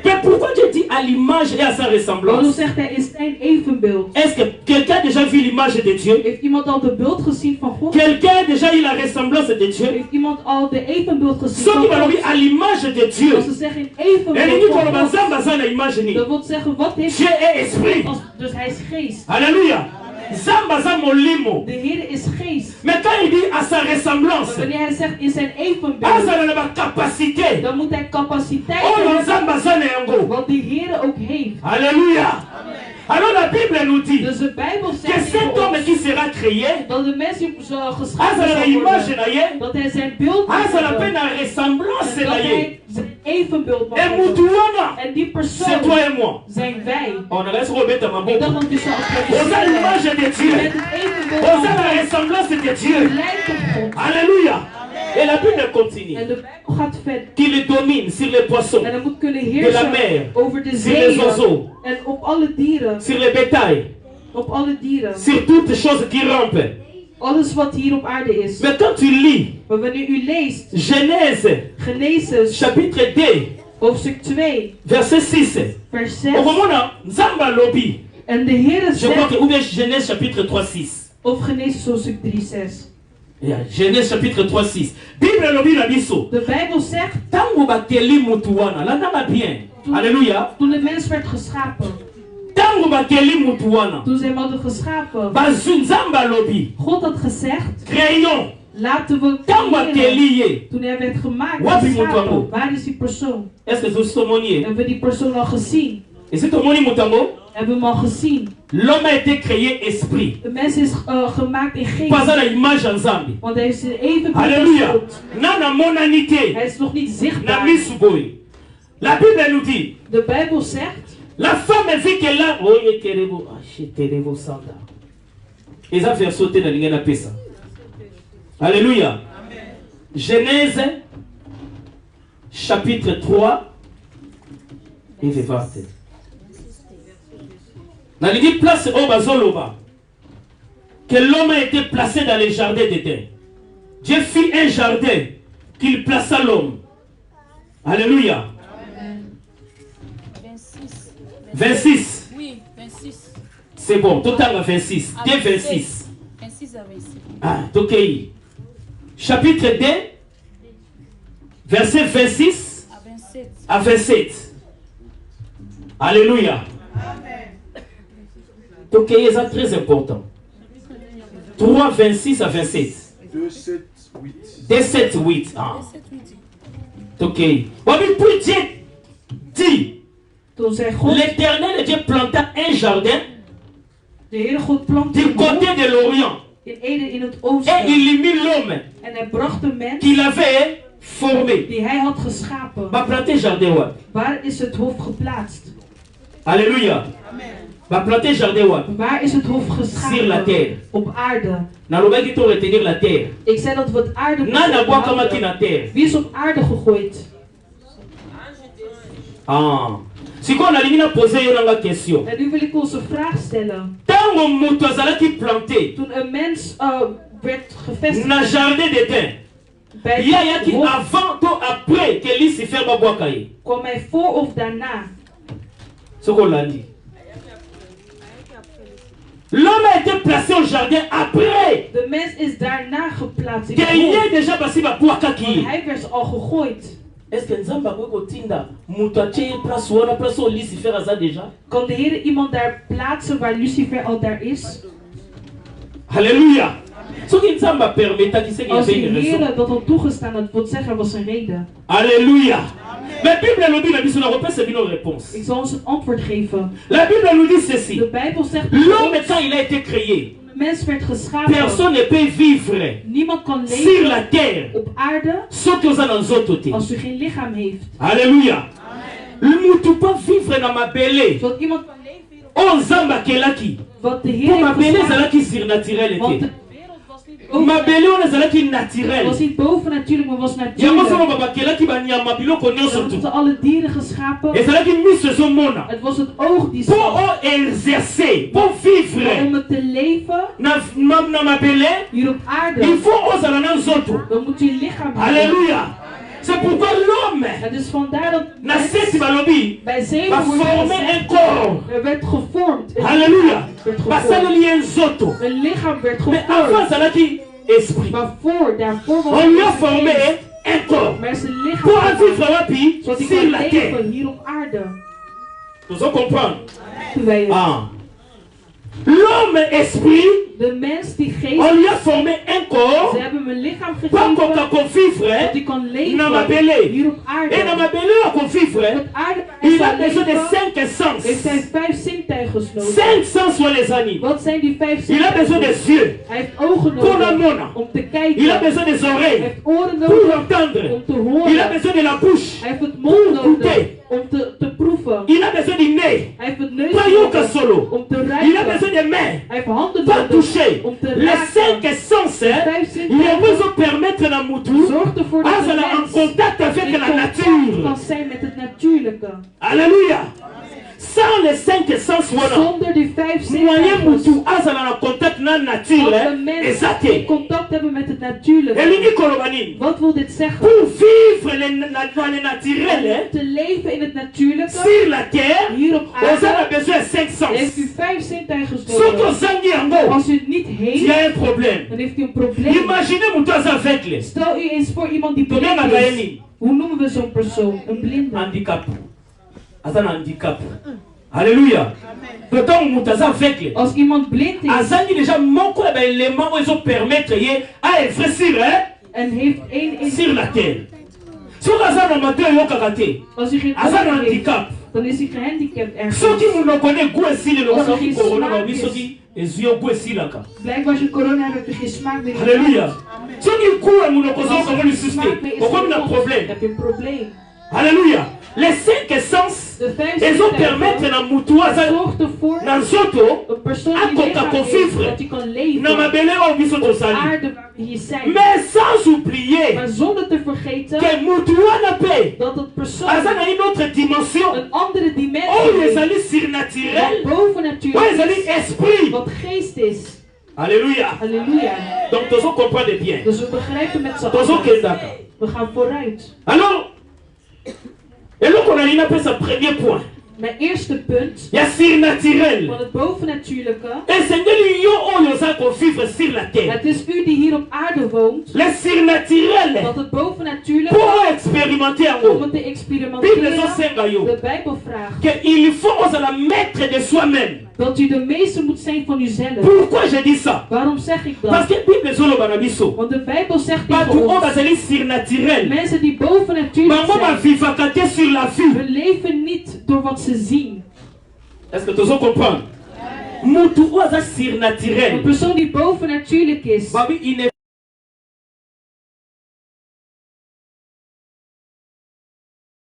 Mais pourquoi Dieu dit à l'image et à sa
Waarom
ressemblance?
zegt hij in zijn evenbeeld?
Est-ce que quelqu'un a déjà vu l'image de Dieu?
Heeft iemand al de beeld gezien van God?
Quelqu'un a déjà eu la ressemblance de Dieu?
Heeft iemand al de evenbeeld gezien
Ceux qui
van
balobi
God?
à l'image de Dieu.
Als ze zeggen in
Et
evenbeeld
nous
van
pour le
God,
Nzambe aza na image ni.
dat wil zeggen wat heeft
Dieu est esprit.
dus hij is geest.
Alléluia. Nzambe aza molimo.
De Heer is geest.
Mais quand il dit à sa ressemblance,
Wanneer hij zegt in zijn evenbeeld,
azala na ba capacité.
dan moet hij capaciteit
Oh,
hebben,
Nzambe aza na yango.
wat de Heer ook heeft.
Alléluia. Alors la Bible nous dit
Dus de Bijbel
que
zegt
cet
tegen
homme
ons
qui sera créé,
dat de mens die zo geschapen
azala na
zal
image
worden,
na ye,
dat hij zijn beeld moet
azala pe
hebben,
na ressemblance
en
na
dat
ye.
hij zijn evenbeeld mag
Et
hebben.
mutu wana,
En die
c'est
persoon
toi et moi.
zijn wij.
On reste robeta
Ik dacht
maboko.
dat je zou
Oza l'image de
Met
Dieu.
het evenbeeld
Oza
van
la
God.
ressemblance de
Je
Dieu.
lijkt op God.
Alléluia. Et la Bible continue.
En de Bijbel gaat verder.
Qu'il domine sur les poissons,
En hij moet kunnen
de la
heersen
mer,
over de
sur les
zeeën.
oiseaux,
En op alle dieren.
sur les bétails,
Op alle dieren.
sur toutes choses qui rampent.
Alles wat hier op aarde is.
Mais quand tu lis
Maar wanneer u leest
Genèse,
Genesis
chapitre 2,
hoofdstuk 2
verset 6,
vers 6.
au moment où Nzamba lobi,
En de Heer
je crois
zegt,
que, ou bien Genèse chapitre 3, 6.
of Genesis hoofdstuk 3, 6.
Yeah, Genèse chapitre 3, 6. Bible lobi na biso.
De Bijbel zegt,
Tango bakeli mutu wana, landanga bien. Alléluia.
toen de mens werd geschapen,
Tango bakeli mutu wana.
toen ze hem hadden geschapen,
Bazu Nzamba lobi.
God had gezegd,
Créons.
laten we
Tango
creëren.
bakeli ye.
Toen hij werd gemaakt,
Wapi
geschapen,
mutango?
waar is die persoon?
Est-ce que vous somoniez?
Hebben we die persoon al gezien?
Et c'est au moni mutango?
Hebben we hem al gezien?
L'homme a été créé esprit.
De mens is gemaakt in
Pas à
geest.
la image en Zambie.
Want hij is even
Alléluia. Nana monanité.
Hij is nog niet
Na
zichtbaar.
misuboy. La Bible nous dit,
De Bijbel zegt,
la femme vit qu'elle a... Oh, yeterebo. Ah, yeterebo sanda. Et ça fait sauter dans l'ingéna pesa. Alléluia. Genèse, chapitre 3, et les 20. Dans l'ingéna place au bazoloba, que l'homme a été placé dans les jardins d'Éden. Dieu fit un jardin qu'il plaça l'homme. Alléluia. 26.
Oui, 26.
C'est bon, total à 26.
À
Dès 26.
26 à 26.
Ah, ok. Chapitre 2, verset 26
À 27.
à 27. Alléluia. Donc, c'est très important. 3, 26 à 27.
2, 7, 8.
2, 7, 8. Ah. Ok. Oui, puis Dieu dit,
Toen zei God,
l'Éternel Dieu planta un jardin
de Heere God plantte
du
een
côté
boom
de l'Orient.
in Eden in het
Et
oosten.
il y mit l'homme
En hij bracht de mens
qu'il avait formé.
die hij had geschapen.
Va planter jardin wat.
Waar is het hoofd geplaatst?
Alléluia. Va planter jardin wat.
Waar is het hoofd
Sur la terre.
geschapen? Op aarde.
Nalobaki to retenir la terre.
Ik zei dat we het aarde
Nana
moeten
boa kama
behouden.
na terre.
Wie is op aarde gegooid?
Ah. Si on a limina poser une question.
En nu wil ik ons een vraag stellen.
Tango mutu azalaki planté
Toen een mens werd gevestigd
na jardin d'Éden.
bij
Ya
het
yaki
hof,
avant to après que Lucifer ba boaka ye.
kwam hij voor of daarna?
Soko landi. L'homme a été placé au jardin après.
De mens is daarna geplaatst in
Que
het hof.
y déjà passé ba boaka
Want
ki.
hij werd al gegooid.
Est-ce que Nzamba ko kotinda mutu atie place wana place au Lucifer aza déjà?
Kan de Heer iemand daar plaatsen waar Lucifer al daar is?
Alléluia. Soki Nzamba permetta qui sait qu'il y
Als
avait
de
une raison.
Heer dat had toegestaan, dat wil zeggen er was een reden.
Alléluia. Mais Bible nous dit la Bible n'a pas c'est une réponse.
Ik zal ons een antwoord geven.
La Bible nous dit ceci.
De Bijbel zegt
L'homme quand il a été créé,
de mens werd geschapen.
personne ne peut vivre
Niemand kan
sur
leven
la terre
op aarde
sauf que ça dans autres côtés.
als u geen lichaam heeft.
Alléluia. Ne peut pas vivre dans ma belé.
Zodat iemand kan leven hier op
On zamba kelaki.
wat de Heer
Pour ma
heeft
belé
geschapen.
zalaki surnaturel
Want
était.
de wereld was niet boven,
Ma belé on zalaki naturel.
was niet bovennatuurlijk, maar was
Yango sono
natuurlijk.
baba kelaki ba nyama biloko nyonso
Er
tu.
waren alle dieren geschapen.
Ezalaki miso zomona.
Het was het oog die
Pour
zag.
exercer, pour
Maar
vivre
om het te leven
na ma belé,
hier op
il
aarde,
faut ozala na nzoto.
dan moet je een lichaam hebben.
Alléluia. C'est pourquoi l'homme,
Het is vandaar dat
na
mens
seti balobi,
bij
va
zeven wordt
former
gezegd,
un corps.
er werd gevormd. Een
Alléluia.
lichaam werd gevormd.
Basaleli un nzoto.
Een lichaam werd
Mais avant
gevormd.
zalaki esprit.
Maar daarvoor was
On lui a
het
formé
geest.
un corps.
Maar er is een lichaam
Pour
gemaakt,
vivre wapi
zodat hij
sur
kan
la terre.
leven hier op aarde.
Nous allons comprendre.
Terwijl je
Ah. L'homme esprit,
de mens die geest,
on lui a formé un corps.
ze hebben hem een lichaam
Pas qu'on
gegeven
peut vivre.
dat hij kan
Na ma
leven
belé.
hier op
Et dans ma
aarde.
belé, on vivre.
Op aarde waar hij
Il a
zal
besoin de
leven,
5 sens.
heeft hij 5 zintuigen gesloten.
5 sens sur les animaux.
Wat zijn die 5
Il a besoin
zintuigen?
des yeux.
Hij heeft ogen
Pour la
nodig
mona.
om te
Il a
kijken.
besoin des
Hij
oreilles.
heeft oren
Pour
nodig
entendre.
om te
Il a
horen.
besoin de la bouche.
Hij heeft het mond
Pour
nodig
goûter.
om te proeven.
Il a besoin du nez.
Hij heeft het neus
Pas yoka
nodig
solo.
om te
Il a
ruiken.
besoin des mains.
Hij heeft handen
Pas
nodig
toucher.
om te
Les
raken.
5 sens, il a besoin de permettre à Moutou
Zorg ervoor dat de
à en
mens
contact avec
in
la
contact
nature.
kan zijn met het natuurlijke.
Alléluia. Sans les 5 sens, voilà.
Zonder die 5
Moyen
zintuigen
Moutou à en contact avec la nature.
kan de mens
Exacté.
in contact hebben met het natuurlijke.
Elini Kolobani.
Wat wil dit zeggen?
Pour vivre dans les naturels,
Om te leven in het natuurlijke,
sur la terre,
hier op
on a
aarde,
besoin de 5
heeft u
sens.
5 zintuigen
Sauf
nodig.
Zangi Yango,
Als u het niet
il
heeft,
y a un problème.
dan heeft u een probleem.
Imaginez Moutou aveugle.
Stel u eens voor iemand die
Toen
blind
ben
is.
ik
Hoe noemen we zo'n persoon? Een blinde.
handicap. Azan handicap. Alléluia. D'autant Moutou aveugle.
Als iemand blind is
Azangi déjà mon corps élément où ils ont permettre à œuvrer
en heeft één
sur la terre. Sur Azan amateur yo kakate.
als hij geen
Azan
ogen heeft,
handicap.
dan is hij gehandicapt ergens.
Soki nous connaît goût ici le
Als er
local
geen
corona
smaak
ba
is.
bisoki ezio goût ici là ka.
Blijkbaar als je corona hebt, heb je geen smaak meer. in je
Alléluia.
mond.
Soki goût mu no kozo
Als
ko
er
lu
geen
susté.
smaak meer is
Pourquoi
in
on
je
a
mond,
problème?
heb je een probleem.
Alléluia. Les 5 sens
De 5
ils ont permettre
zintuigen
na mutu aza
zorgt ervoor
na nzoto
een persoon
Ah,
die
kon
lichaam
kan
heeft,
vivre.
dat hij kan
na
leven
mabele o biso
op
tosali.
aarde waar we hier zijn.
Mais sans oublier
Maar zonder te vergeten
que mutu wana pe
dat het persoon
aza na une autre dimension
een andere
oyo
dimensie heeft,
ezali surnaturel
wat boven
oyo
natuurlijk
ezali
is,
esprit.
wat geest is.
Alléluia.
Halleluja.
Donc tozo comprendre bien.
Dus we begrijpen met z'n
Tozo
allen.
kendaka.
We gaan vooruit.
Alors, et là qu'on a l'ina fait sa premier point.
Mijn eerste punt
ya surnaturel
van het bovennatuurlijke.
esengeli yo oyo oza kovivre sur la terre.
Het is u die hier op aarde woont.
Le surnaturel
Dat het bovennatuurlijke,
pour expérimenter
om
yango
het te
Bible
experimenteren,
ezosenga yo
de Bijbel vraagt
que il faut ozala maître de soi-même.
dat u de meester moet zijn van uzelf.
Pourquoi je dis ça?
Waarom zeg ik
Parce
dat?
que Bible ezoloba na biso
Want de Bijbel zegt
bato
tegen
oyo
ons,
bazali surnaturel
mensen die bovennatuurlijk
bango
zijn,
bavivaka te sur la vue.
we leven niet door wat ze zien.
Est-ce que tozo comprendre? Mutu oyo aza
Een
surnaturel
persoon die bovennatuurlijk is,
babi il ne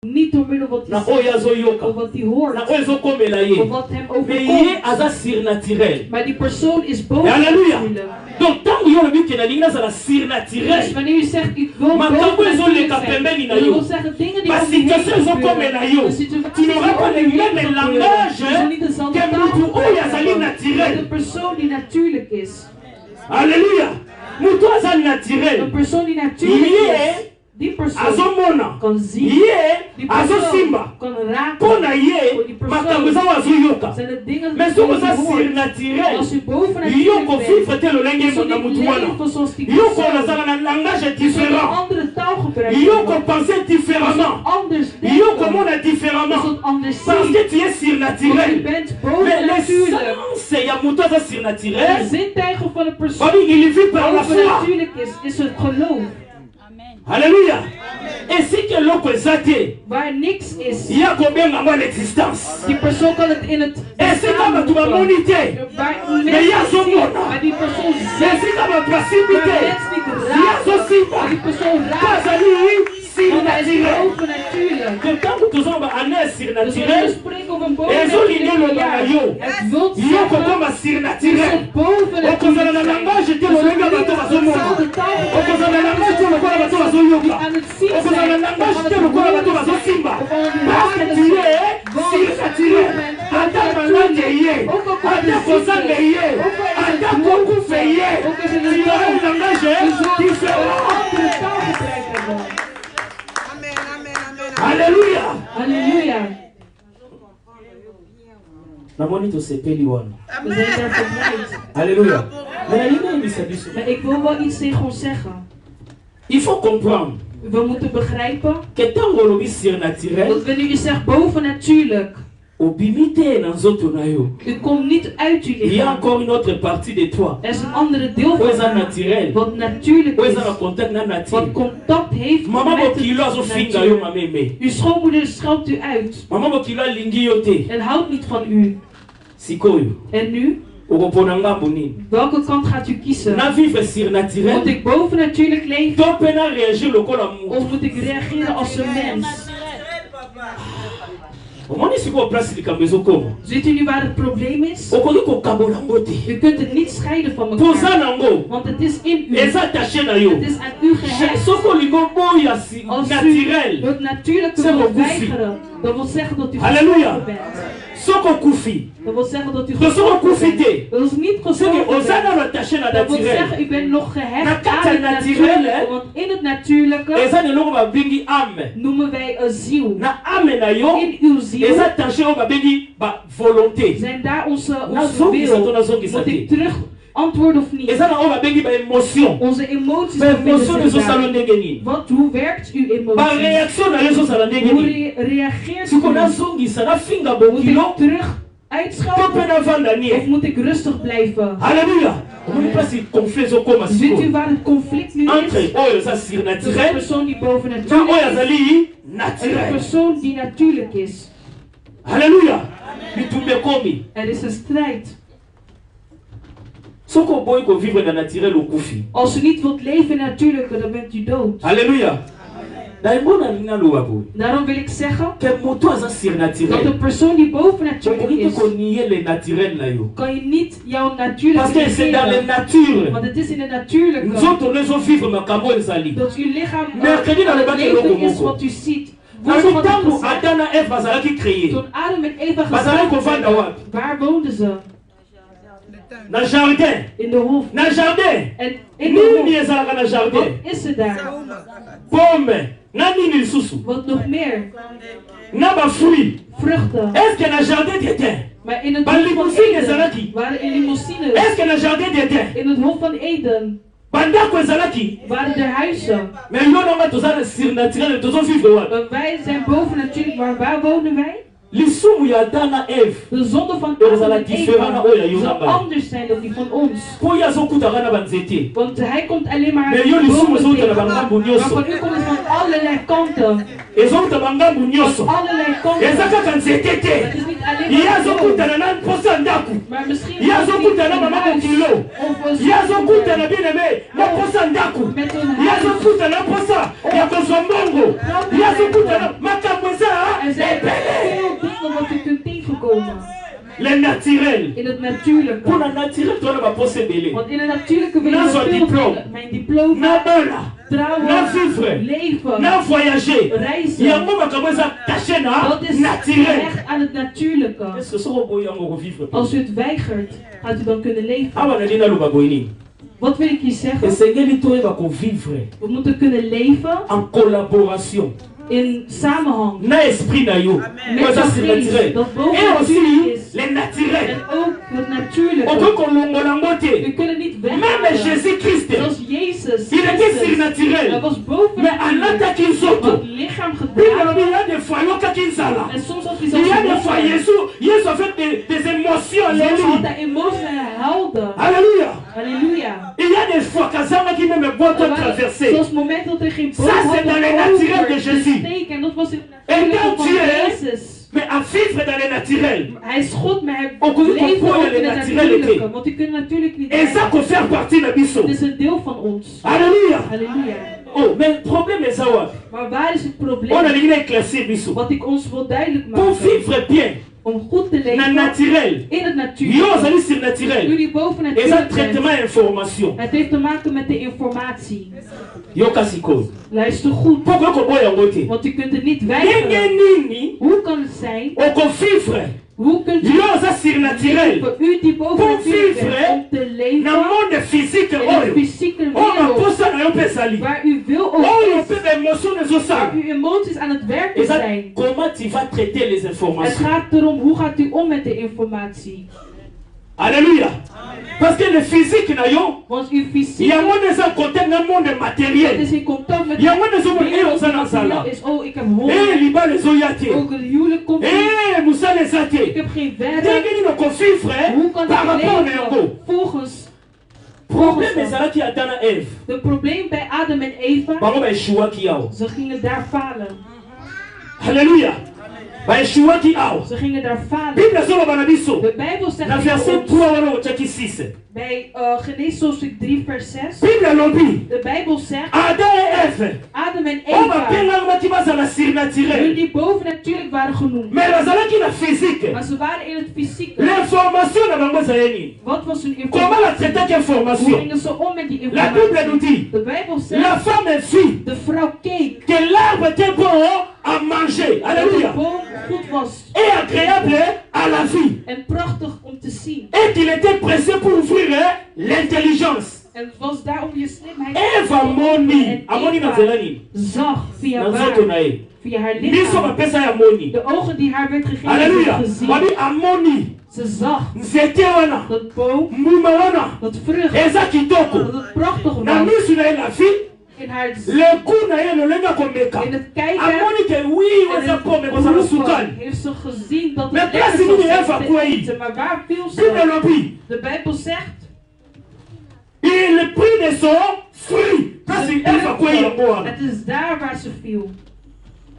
niet door middel wat
na
hij
oyo
ziet,
azoyoka
of wat hij hoort,
na oyo ezokomela
of
ye
wat hem
mais ye
overkomt.
aza surnaturel.
Maar die persoon is
Alléluia.
bovennatuurlijk.
Donc ntango yo olobi ke nalingi nazala
Dus
surnaturel
wanneer u zegt, ik wil
makambo
bovennatuurlijk
ezoleka
zijn,
pembeni na
dat
yo
wil zeggen dingen die om je
basituation
heen
ezokomela
gebeuren.
yo
De situaties
tu n'auras pas le
die om je heen
même
gebeuren.
langage
Je zal niet dezelfde
que
taal
mutu oyo azali
gebruiken met
naturel.
een persoon die natuurlijk is.
Alléluia. Mutu aza
Een
naturel
persoon die natuurlijk is,
ye
die persoon
azomona
kan zien,
ye
die persoon
azosimba
kan
mpo
raken.
na ye makambo eza oyo azoyoka.
Zijn de dingen
mais
die
soki
je
oza
hoort.
surnaturel
Als u
yo
bovennatuurlijk
kovivre
bent,
te lolenge
zul
na
je
mutu
niet
wana
leven zoals die
yo
persoon.
kozala na langage
Je zult een
différent
andere taal gebruiken.
yo kopense
Je
différemment
zult anders
yo
denken.
komona
Je
différemment
zult anders
parce
zien.
que tu es
Want u
surnaturel.
bent
Mais
bovennatuurlijk.
l'essence ya mutu aza
De
surnaturel
zintuigen van een persoon
babi il vit par la foi.
bovennatuurlijk is het geloof.
Amen.
Alléluia. Et si eloko eza te
Waar niks is,
ya kobenga mwa l'existence
die persoon kan het in het
esika bato bamoni te
waar
Mais
mensen
ja, zo
zien,
mona.
maar die persoon ziet,
esika bato basimbi
waar
te
mensen niet
ya
raken,
zosimba
maar die persoon
po
raakt,
azali
want hij is
surnaturel.
bovennatuurlijk.
Que ntango tozoloba ane ya
Dus wanneer we
surnaturel
spreken over een
ezolingi
bovennatuurlijk
eloba na yo
het wil
yo
zeggen,
kokoma
het is
surnaturel
het bovennatuurlijk
okozala na
zijn.
langage te
Je zult
lolenga
niet
bato bazomona
dezelfde taal
okozala na langage te lokola bato
die
bazoyoka
aan het zien
okozala na
zijn,
langage
of
te
aan het
lokola bato
horen zijn,
bazosimba
of aan het
parce
raken
tu
zijn.
es surnaturel ata malade ye ata kozanga ye ata kokufe ye tu auras un langage différent.
Andere taal gebruikt hebben.
Alléluia.
Halleluja.
namoni tosepeli wana
We zijn daar verblijd.
Alléluia. Mais nalingi oyebisa biso
Maar ik wil wel iets tegen ons zeggen.
il faut comprendre
We moeten begrijpen
que ntango olobi surnaturel
dat wanneer je zegt bovennatuurlijk,
obimi te na nzoto na yo
u komt niet uit uw
il y a
lichaam.
encore une autre partie de toi
Er is een andere deel
oyo eza
van u
naturel
wat natuurlijk
oyo
is,
eza na contact na
wat
nature.
contact heeft
mama
met
bokilo
de
azofinga yo
natuur.
mama eme
Uw schoonmoeder schelpt u uit
mama bokilo alingi yo te
en houdt niet van u.
sikoyo
En nu,
okopona ngambo nini
welke kant gaat u kiezen?
na vivre
Moet
surnaturel
ik bovennatuurlijk leven
to mpe na réagir lokola moto
of moet ik reageren als een mens?
omoni sikoyo place likambo ezokoma
Ziet u nu waar het probleem is?
okoki kokabola yango te
U kunt het niet scheiden van
poza
elkaar,
nango
want het is in u.
eza attaché na yo
Het is aan u gehecht.
soki olingi oboya
Als u
naturel
het natuurlijke
Zeg
wilt
maar koffie.
weigeren, dat wil zeggen dat u
Halleluja.
gestorven bent.
soki okufi
Dat wil zeggen dat u
Dus
gestorven
koffie
bent.
te.
Dat is niet
soki
gestorven
oza
bent.
nano attaché na
Dat wil
naturel
zeggen, u bent nog
Na
gehecht
kati
aan
ya
het
naturel,
natuurlijke.
hè?
Want in het natuurlijke
eza na eloko babengi ame
noemen wij een ziel.
na ame na yo
In uw ziel
eza attaché oyo babengi bavolonté
zijn daar onze
nazongisa to
wil.
nazongisa
Moet ik
te
terug antwoorden of niet?
eza na oyo babengi baémotion
Onze emoties
baémotion
bevinden zich
ezosala
daar.
ndenge nini
Hoe werkt uw emoties?
baréaction na yo ezosala ndenge
Hoe
nini
reageert
siko
u?
nazongisa nafinga
Moet
bokilo
ik terug
to mpe
uitschakelen
navanda
of
nie
moet ik rustig blijven?
alleluya omoni mpasi conflit ezokoma
Ziet u
sikoyo
waar het conflict nu
entre
is?
oyo eza
Tussen de
surnaturel
persoon die
na oyo
bovennatuurlijk is
azali
en de
naturel
persoon die natuurlijk is.
alleluya bitumba ekomi
Er is een strijd.
soki oboyi kovivre na naturel okufi
Als u niet wilt leven in natuurlijke, dan bent u dood.
alleluya na yango nalingi naloba boye
Daarom wil ik zeggen
ke moto aza
dat
surnaturel
de persoon die bovennatuurlijk
okoki te
is,
konie le naturel na yo
kan je niet jouw
parce
natuurlijke
que c'est dans le
negeren.
nature
Want het is in de natuurlijke
nzoto no ezovivre makambo ezali
dat uw lichaam
Mercredi
aan
na
het
lebaki
leven
eloko
is
moko.
wat u ziet.
nabi
Woensdag had ik
ntango
gezegd,
adam na eve bazalaki créé
toen Adam en Eva
bazalaki
geschapen
kovanda
werden,
wapi
waar woonden ze?
na jardin
In de hof.
na jardin
En in de
nini
hof,
ezalaka na
wat
jardin
is er daar?
pome na nini lisusu
Wat nog meer?
na bafruit.
Vruchten.
Est-ce qu'il y a un jardin d'Éden?
Maar in het
Bij
Hof van
limousine
Eden
ezalaki.
waren er limousines.
Est-ce qu'il y a un jardin d'Éden?
In het Hof van Eden
Bandako ezalaki.
waren er huizen.
Mais yo nanga tozana surnaturel tozovivre wapi?
Maar wij zijn boven natuurlijk, maar waar wonen wij?
Lisumu ya Adam na Eve.
De zonde van
Er
Adam
zal
en
een different
Eva
oya yo
zal
nanga.
anders zijn dan die van ons.
Po ya zokutaka na banzete.
Want hij komt alleen maar
Mais yo lisumu
boven
ezokutana
tegen.
bangambu
Maar
nyonso.
van u komt het van allerlei kanten.
Ezokutana bangambu nyonso.
Allerlei kanten.
Eza kaka nzete
Het
te.
is niet alleen
Ye
maar zo.
azokutana na mposa ndako.
Maar misschien
Ye
is het
azokutana
niet
mama
een huis
mokilo.
of een
Ye azokutana
zolder.
bien aimé na mposa ndako.
Met een
Ye
huis.
azokutana mposa ya kozwa mbongo. Ye azokutana makambo eza
Er zijn
ebele.
veel dingen wat u kunt tegenkomen.
Le naturel.
In het natuurlijke.
Pour la naturel tona baposa ebele.
Want in het natuurlijke willen
Na zo'n
we veel
diplôme.
dingen. Mijn diploma,
Na bana.
trouwen,
Na vivre.
leven,
Na voyager.
reizen.
Yango makambo eza caché na
Dat is
naturel.
echt aan het natuurlijke.
Est-ce que soko boy yango vivre?
Als u het weigert, gaat u dan kunnen leven.
Awa na dina luba boyini.
Wat wil ik hier zeggen?
Esengeli toyeba ko vivre
We moeten kunnen leven
en collaboration
in samenhang.
na esprit na yo.
Met
Oza
de
sur
geest,
naturel.
dat boven
Et aussi
natuurlijk is.
les naturels.
En ook het natuurlijke.
Okoki kolongola ngo
We
te.
kunnen niet
Même
weghalen.
Jésus-Christ,
Zoals Jezus.
il était
Christus. Hij
surnaturel.
was boven
Mais
natuurlijk.
alataki
Wat
nzoto.
lichaam
Bible
gedragen.
lobi, il y a des fois yokaki nzala.
En soms had hij
Il
zelfs
y a des fois
emoties.
Jésus avec des émotions.
Soms had
Alléluia.
hij emoties en hij huilde.
Alléluia.
Halleluja.
Il y a des fois kazamaki même boîte
Er waren
traversée.
zoals momenten dat er geen boot
Ça,
had
c'est dans
om
le naturel
over
de
te
Jésus.
steken. En dat was in
Et
het
quand
van
tu es,
Jezus.
mais à vivre dans le naturel.
Hij is God, maar hij
Ook hoe
leeft
controle
ook in
le
het
naturel
natuurlijke.
était.
Want die kunnen natuurlijk niet
Et ça qu'on fait partie de biso.
Het is een deel van ons.
Alléluia.
Halleluja.
Oh, mais le problème est ça.
Maar waar is het
On a
probleem?
dit éclaircir biso.
Wat ik ons wil duidelijk
Pour
maken.
vivre bien,
Om goed te
na
leven
naturel.
in het
Yo,
natuurlijke.
ça dit sur naturel.
Jullie boven
Et ça
natuurlijk
traitement
bent.
information.
Het heeft te maken met de informatie.
Yo kasiko.
Luister goed.
Pourquoi qu'on boit yango te?
Want u kunt het niet
Ndenge
weigeren.
nini
Hoe kan het zijn?
oko vivre.
Hoe kunt u
Yo, ça surnaturel.
voor u die boven
Pour
natuurlijk
vivre,
bent om te
Na
leven
monde physique
in een
oyo.
fysieke
Oh, ma
wereld
posa na yo pesali.
waar u wil
Oh,
ook
yo
is,
pe émotion ne zo
waar
ça.
uw emoties aan het werken
Et ça,
zijn.
comment tu vas traiter les
Het
informations?
gaat erom hoe gaat u om met de informatie.
Alléluia. Parce que le physique na yo,
Want uw
il
fysiek
y a moins de ça côté dans le monde
het
matériel.
is in contact met
Il y a moins de ça
wereld
et on s'en
materieel
a
is. Oh, ik heb
Eh,
honger.
liba les oyate.
Ook het huwelijk komt niet.
Eh, musa les
Ik
ate.
heb geen werk.
Ndenge nini oko vivre
Hoe kan
par
ik
rapport na
leven
yango.
volgens
Problème ezalaki ata na Eve.
het probleem bij Adam en Eva?
Bango baeshuwaki yawo.
Ze gingen daar falen.
Alléluia. Baeshuwaki awa.
Ze gingen daar falen.
Bible ezoloba na biso.
De Bijbel zegt
Na
tegen
verset
ons
3 wana otiaki 6.
bij Genesis hoofdstuk 3 vers 6.
Bible lobi.
De Bijbel zegt
Adam et Eve.
Adam en
Oh,
Eva,
bapengaki bazala
hun
surnaturel.
die boven natuurlijk waren genoemd.
Mais bazalaki na physique.
Maar ze waren in het fysieke.
L'information na bango ezali nini?
Wat was hun
Comment la
informatie?
traitaki
Hoe
information?
gingen ze om met die
La Bible nous
informatie?
dit,
De Bijbel
la
zegt,
femme vit
de vrouw keek
que l'arbre était bon à manger.
dat
Alléluia.
de boom goed was
Et agréable à la vie.
en prachtig om te zien.
Et qu'il était pressé pour ouvrir l'intelligence.
En het was daar om je slimheid
Eva moni.
En
Amoni na
Eva
nzela nini?
zag via
Na nzoto na
waar,
ye.
via haar
Biso
lichaam.
bapesa ya moni.
De ogen die haar werd gegeven,
Alléluia.
had gezien.
Babi amoni.
Ze zag
Nzete wana.
dat boom,
Mbuma wana.
dat vrucht,
Eza kitoko.
dat het prachtig
Na
was.
misu na ye la vie.
In haar
Le goût na ye lolenge akomeka.
in het kijken
Amoni ke oui
en
eza
het
pomme kozala
proeven
sukali.
heeft ze gezien dat
Maar
het
plaats
lekker
die
was
Eva
om te
kwai.
eten. Maar waar viel
Bible
ze?
lobi.
De Bijbel zegt,
Il prit de son fruit. Place Eva kwai yango wana.
het is daar waar ze viel.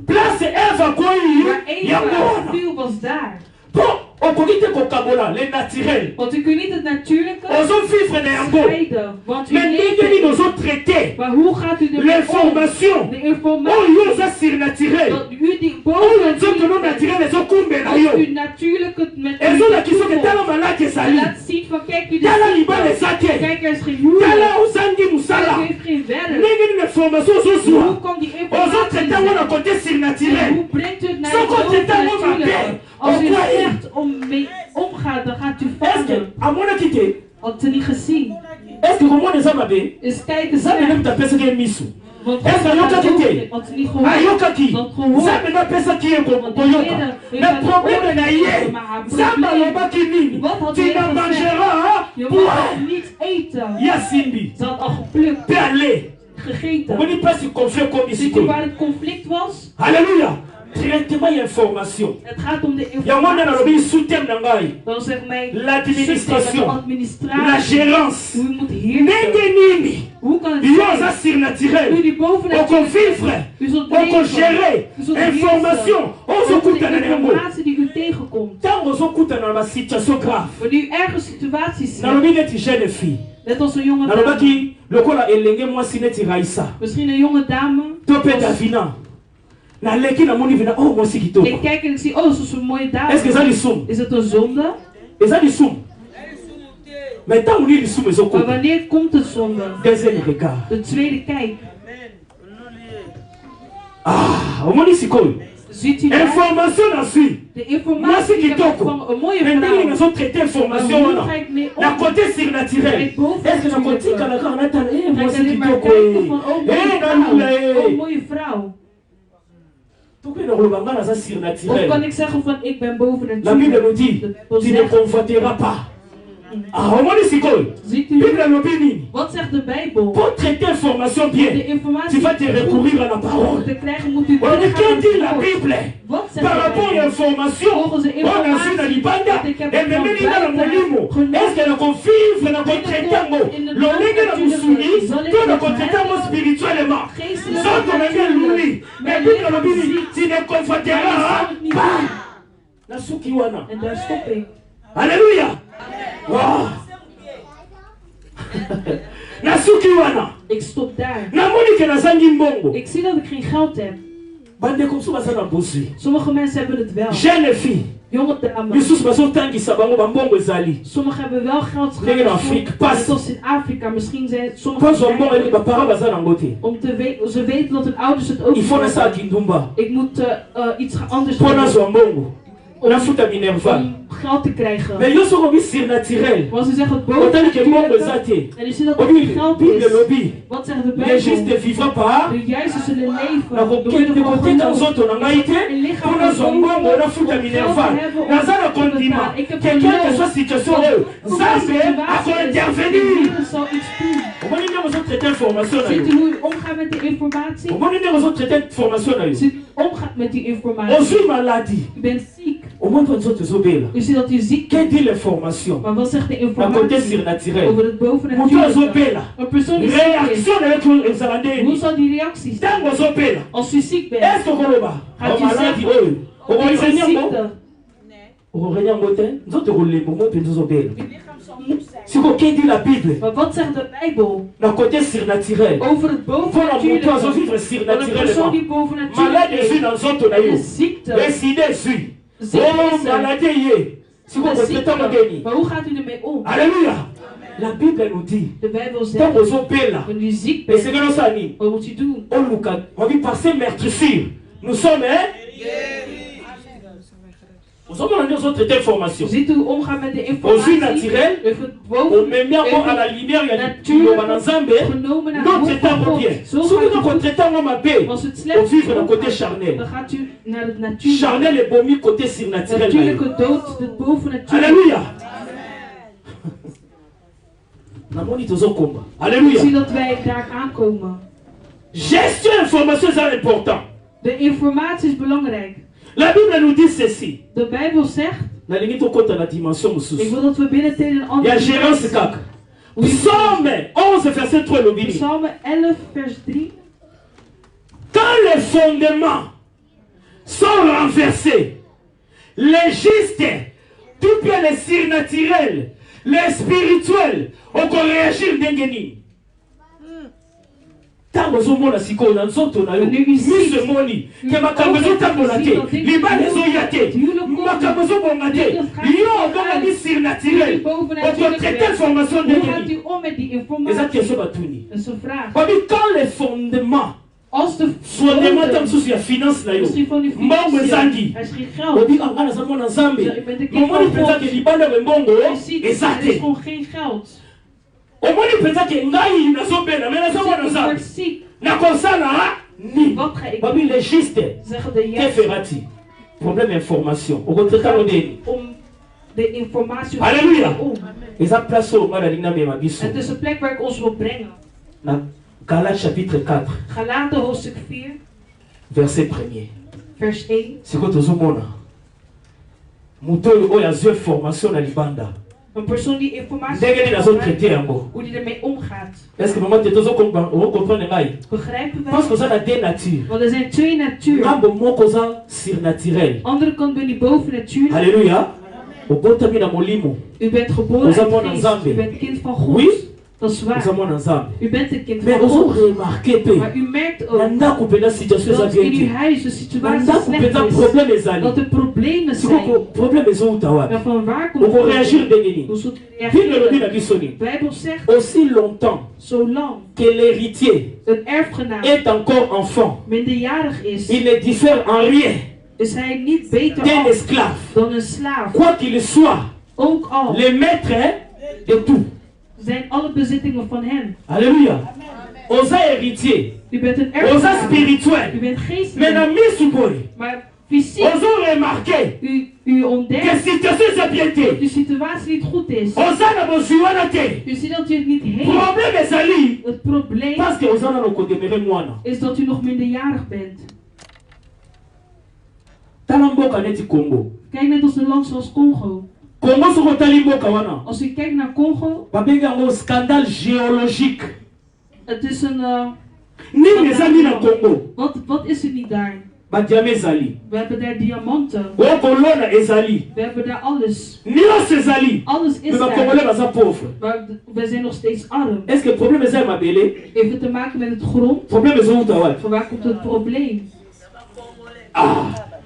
Place Eva kwai
Waar
yango
Eva
wana.
viel was daar.
Bon, okoki te kokabola le naturel.
Want u kunt niet het natuurlijke
Ozo vivre na yango.
scheiden. Want u
Mais ndenge nini
leeft.
ozo traiter
Maar hoe gaat u ermee om?
l'information.
De
Oyo
informatie
oza surnaturel.
dat u die
Oyo
boven
nzoto no naturel ezokumbela
als u
yo.
natuurlijk het met u
Ezolaki soki tala
toevoegt.
malaki
En
ezali.
laat zien van kijk u
Tala
de
libala eza te.
kijk er is geen huwelijk.
Tala ozangi
Kijk, u
mosala.
heeft geen werk.
Ndenge nini information
Hoe
ozozwa.
kan die
Ozo
informatie
traiter yango na
zijn?
côté
En
surnaturel.
hoe brengt u het naar
Zo
het
komt het dan wel maar
bovennatuurlijke?
bij.
Als u
Ook wij.
echt mee omgaat, dan gaat u
Est-ce
falen.
que amonaki te?
Had ze niet gezien.
Est-ce que komona eza mabe?
Dus kijk eens
Eza
naar.
mele mutu apesaki ye miso.
Want
Est-ce que
God gaat
ayokaki
boven,
te?
want ze niet gehoord.
Ayokaki.
Want gehoord.
Nzambe napesaki ye koyoka. Mais problème na ye. Nzambe alobaki nini?
Wat had
Tu
hij
ne
gezegd?
mangeras
Je
point.
mag niet eten.
Ya simbi.
Ze had al geplukt,
Pe aller.
gegeten.
On dit pas si conflit comme ici.
Ziet u waar het conflict was?
Alléluia. Traitement et information.
Het gaat om de
Yango nde nalobi
informatie.
sous-thème na ngai.
Dan zegt mij
L'administration.
de
La
administratie.
gérance.
Hoe je moet
Ndenge
heersen.
nini?
Hoe kan het
Yo
zijn?
aza surnaturel.
U die boven
On peut vivre.
U zult
On peut
leven.
gérer.
U zult
Information.
heersen.
Ozokutana
De
na yango.
informatie die u tegenkomt.
Ntango ozokutana na basituation grave.
Wanneer u ergens situaties ziet.
Nalobi neti jeune fille.
Net als een jonge dame.
Nalobaki lokola elenge mwasi neti Raisa.
Misschien een jonge dame.
To mpe Davina. Naleki namoni vina oh mwasi kitoko.
Ik kijk en ik zie, oh, ze is een mooie dame.
Est-ce que eza lisumu?
Is het een zonde?
Eza lisumu. Mais ntango nini lisumu
Maar
ezokota?
wanneer komt het zonde?
Deuxième regard.
De tweede kijk.
Ah, omoni sikoyo.
Ziet u daar?
Information nasui.
De
Mwasi
informatie die ik heb
kitoko.
van een mooie
Mais ndenge
vrouw.
nazotraite information
Hoe
wana.
ga ik mee om?
Na côté surnaturel. Est-ce que na kotika na kaka natala
Ga ik
mwasi
alleen maar
kitoko
kijken van, oh, mooie
nalula
vrouw. Oh, mooie vrouw.
Tokoki na koloba nga naza
Of kan
surnaturel.
ik zeggen van, ik ben boven het
La Bible nous dit,
De Bijbel
tu ne
zegt,
convoiteras pas. Ah, omoni sikoyo.
ziet u,
Bible alobi nini?
wat zegt de Bijbel?
Pour traiter information
De
bien,
informatie
tu vas te recourir à la parole.
te krijgen moet u
On dit
doorgaan
que dit
met
la
het woord.
Bible
Wat zegt
par
de
rapport à
Bijbel?
l'information.
Volgens de
On a vu
informatie
na libanda
dat ik heb
et même
van
dans le molimo.
buiten
Est-ce que na confivre na contraitango? Lolenge na musuni, to na contraitango spirituellement. Zoto na nge luli. Mais Bible alobi nini? Tu ne convoiteras pas. Na suki wana.
En daar stop ik.
Alléluia. Wow. Na suki wana.
Ik stop daar.
Namoni ke nazangi mbongo.
Ik zie dat ik geen geld heb.
Bandeko mosusu baza na bozwi.
Sommige mensen hebben het wel.
Jeune fille.
Jonge dames.
Misusu bazotangisa bango bambongo ezali.
Sommigen hebben wel geld
Dingen in Afrika, pas.
Net als in Afrika. Misschien zijn
Po
sommige
zwa mbongo elingi bapara baza nango te.
om te weten, ze weten dat hun ouders het ook
Il faut
hebben.
nasala kindumba.
Ik moet iets anders
Po
doen
nazwa mbongo. Nafuta minerval.
om geld te krijgen.
Mais yo soko bi surnaturel.
Want ze zeggen het
Otali ke mbongo eza
bovennatuurlijke.
te.
En je ziet dat er
Obi
geen geld
Bible
is.
lobi.
Wat zegt de
Les
Bijbel?
justes vivra par.
De juisten zullen leven.
Na
Door
kokende
middel van
koteka
geloof.
nzoto na ngai te. Po nazwa mbongo nafuta minerval. Naza na kondima. Quelqu'un que soit situation oyo. Nzambe ako-intervenir.
zal iets doen.
Omoni ndenge ozotraite information na
Ziet u
yo.
hoe u omgaat met de informatie?
Omoni ndenge ozotraite information na yo.
Ziet u omgaat met die informatie?
Ozwi maladie.
U bent ziek.
Omoni mpo nzoto ezobela.
U ziet dat u ziek
Que
bent.
dit l'information?
Maar wat zegt de
Na côté
informatie
surnaturel.
over het
Moto
bovennatuurlijke?
azobela.
Een persoon die ziek is.
Réaction na yo ezala
Hoe
ndeni.
zal die reactie zijn?
Ntango ozobela.
Als u ziek bent,
Est-ce que okoloba?
Gaat u
Omaladi
zeggen-
oyo.
deze
Okorenya yango?
ziekte,
Okorenya yango te? Nzoto ekolemba mo mpenza ozobela. Siko ke dit la Bible?
maar wat zegt de Bijbel
Na côté surnaturel.
over het
Mpo na moto
bovennatuurlijke?
azovivre
Van een persoon die
surnaturellement. Malade ezwi
bovennatuurlijk
na nzoto na
is.
yo.
De ziekte.
Eside ezwi.
Ziekte
Oh,
is er.
malade ye. Siko
De
kotreta
ziekte.
modeni.
Maar hoe gaat u ermee om?
Alléluia. La Bible nous dit.
De Bijbel
Ntango
zegt,
ozobela.
wanneer u ziek bent,
esengeli osala nini?
wat moet u doen?
Oluka, on dit par ces meurtrissures. Nous sommes, hein? Nous sommes en train de traiter information.
Ziet u omgaan met de
Au
informatie?
jus naturel,
Over het
on met bien à la lumière, il y a du Yobanazambe.
genomen naar
Non,
het
traitant
woord van
bien.
God. Zo
Si vous
gaat
ne
het
traitant mon mapé,
Als het
on
slecht
vivre dans le côté
dan
charnel.
gaat u naar het natuurlijke.
Charnel est bomi côté surnaturel.
Natuurlijke dood, het bovennatuurlijke.
Alléluia. Namoni tozokomba.
Ik
Alléluia.
zie dat wij daar aankomen.
Gestion information c'est important.
De informatie is belangrijk.
La Bible nous dit ceci.
De Bijbel zegt,
Nalingi tokota na dimension
ik
mosusu.
wil dat we binnentreden in een
Il y
andere
a gérance kaka. Psaume 11 verset 3 lobini.
Psalm 11 vers 3.
Quand les fondements sont renversés, les justes, tout bien les surnaturels, les spirituels, on peut réagir d'engeni. Ntango ozomona sikoyo na nzoto na yo miso emoni ke makambo ezotambola te libala ezoya te makambo ezobonga te yo obongani surnaturel okotraite information
Hoe gaat
ndengeni
u om met die
eza
informatie?
question batuni.
Dat is een vraag.
Babi quand les fondements
Als de
fondement ta
grote,
mosusu ya finance na yo
misschien van die
mbongo
financiën,
ezangi
er is geen geld.
obi anga naza mwana nzambe
Ik ben de kind
omoni
van
mpenza
God.
ke libanda ya mbongo
Je ziet,
eza
er is
te
gewoon geen geld.
omoni mpenza ke ngai nazobela me naza mwana
Dus ik
nzambe
word ziek,
nakosala ni
Wat ga ik
babi
doen?
le juste
Zeggen de
que
juiste
feras-tu? Problème information okoteka lodeni
om de informatie
Halleluja.
om.
eza place oyo nga nalinga mema biso
Het is een plek waar ik ons wil brengen.
na Galates chapitre 4
Galaten hoofdstuk 4,
verset 1er
vers 1.
sikoyo tozomona moto oyo azwi information na libanda
Een persoon die informatie
ndenge nini azotraite yango.
hoe die ermee omgaat.
Est-ce que mama te tozokomprendre ngai
Begrijpen
parce que
wij?
oza na deux nature
Want er zijn twee naturen.
ngambo moko oza surnaturel.
Andere kant ben je bovennatuurlijk.
Alléluia. Obotami na molimo
U bent geboren
Oza
uit
mwana
geest.
Nzambe.
U bent kind van God.
Oui.
Dat is
oza
waar.
mwana nzambe
U bent een kind
mais
van God.
ozoremarke mpe
Maar u merkt
na
ook
ndako mpenza situation eza
dat in
bien
uw
te
huis de
na
situatie
ndako
slecht
mpenza
is.
problème ezali
Dat er problemen
sikoko
zijn.
problème ezouta wapi
Maar van waar komt het
okoreagir
probleem?
ndenge nini
Hoe zult u
bible elobi na
reageren?
biso nini
De Bijbel zegt,
aussi longtemps
zolang
que l'héritier
een erfgenaam
est encore enfant
minderjarig is,
il ne diffère en rien
is hij niet beter
d'un
af
esclave
dan een slaaf.
quoi qu'il soit
Ook al
le maître de tout.
zijn alle bezittingen van hem.
Alléluia. Oza héritier
U bent een
oza
erfgenaam.
spirituel
U bent
mais na
geestelijk.
misu boye
Maar fysiek,
ozo remarke
u
que
ontdekt
situation eza bien
dat
te
uw situatie niet goed is.
oza na bozwi wana te
U ziet dat u het niet heeft.
problème ezali
Het probleem
parce que oza nano kodemere mwana
is dat u nog minderjarig bent.
tala mboka neti Congo.
Kijk net als een land zoals Congo.
Congo soko otali mboka wana
Als u kijkt naar Congo,
babengi yango scandale géologique
het is een...
nini ezali na Congo
Wat is er niet daar?
badiama ezali
We hebben daar diamanten.
okolona ezali
We hebben daar alles.
nyonso ezali
Alles is
me bakongolais
daar.
baza pauvre.
Maar we zijn nog steeds arm.
Est-ce que problème eza ya mabele
Heeft het te maken met het grond?
problème ezouta wapi
Van waar komt het probleem?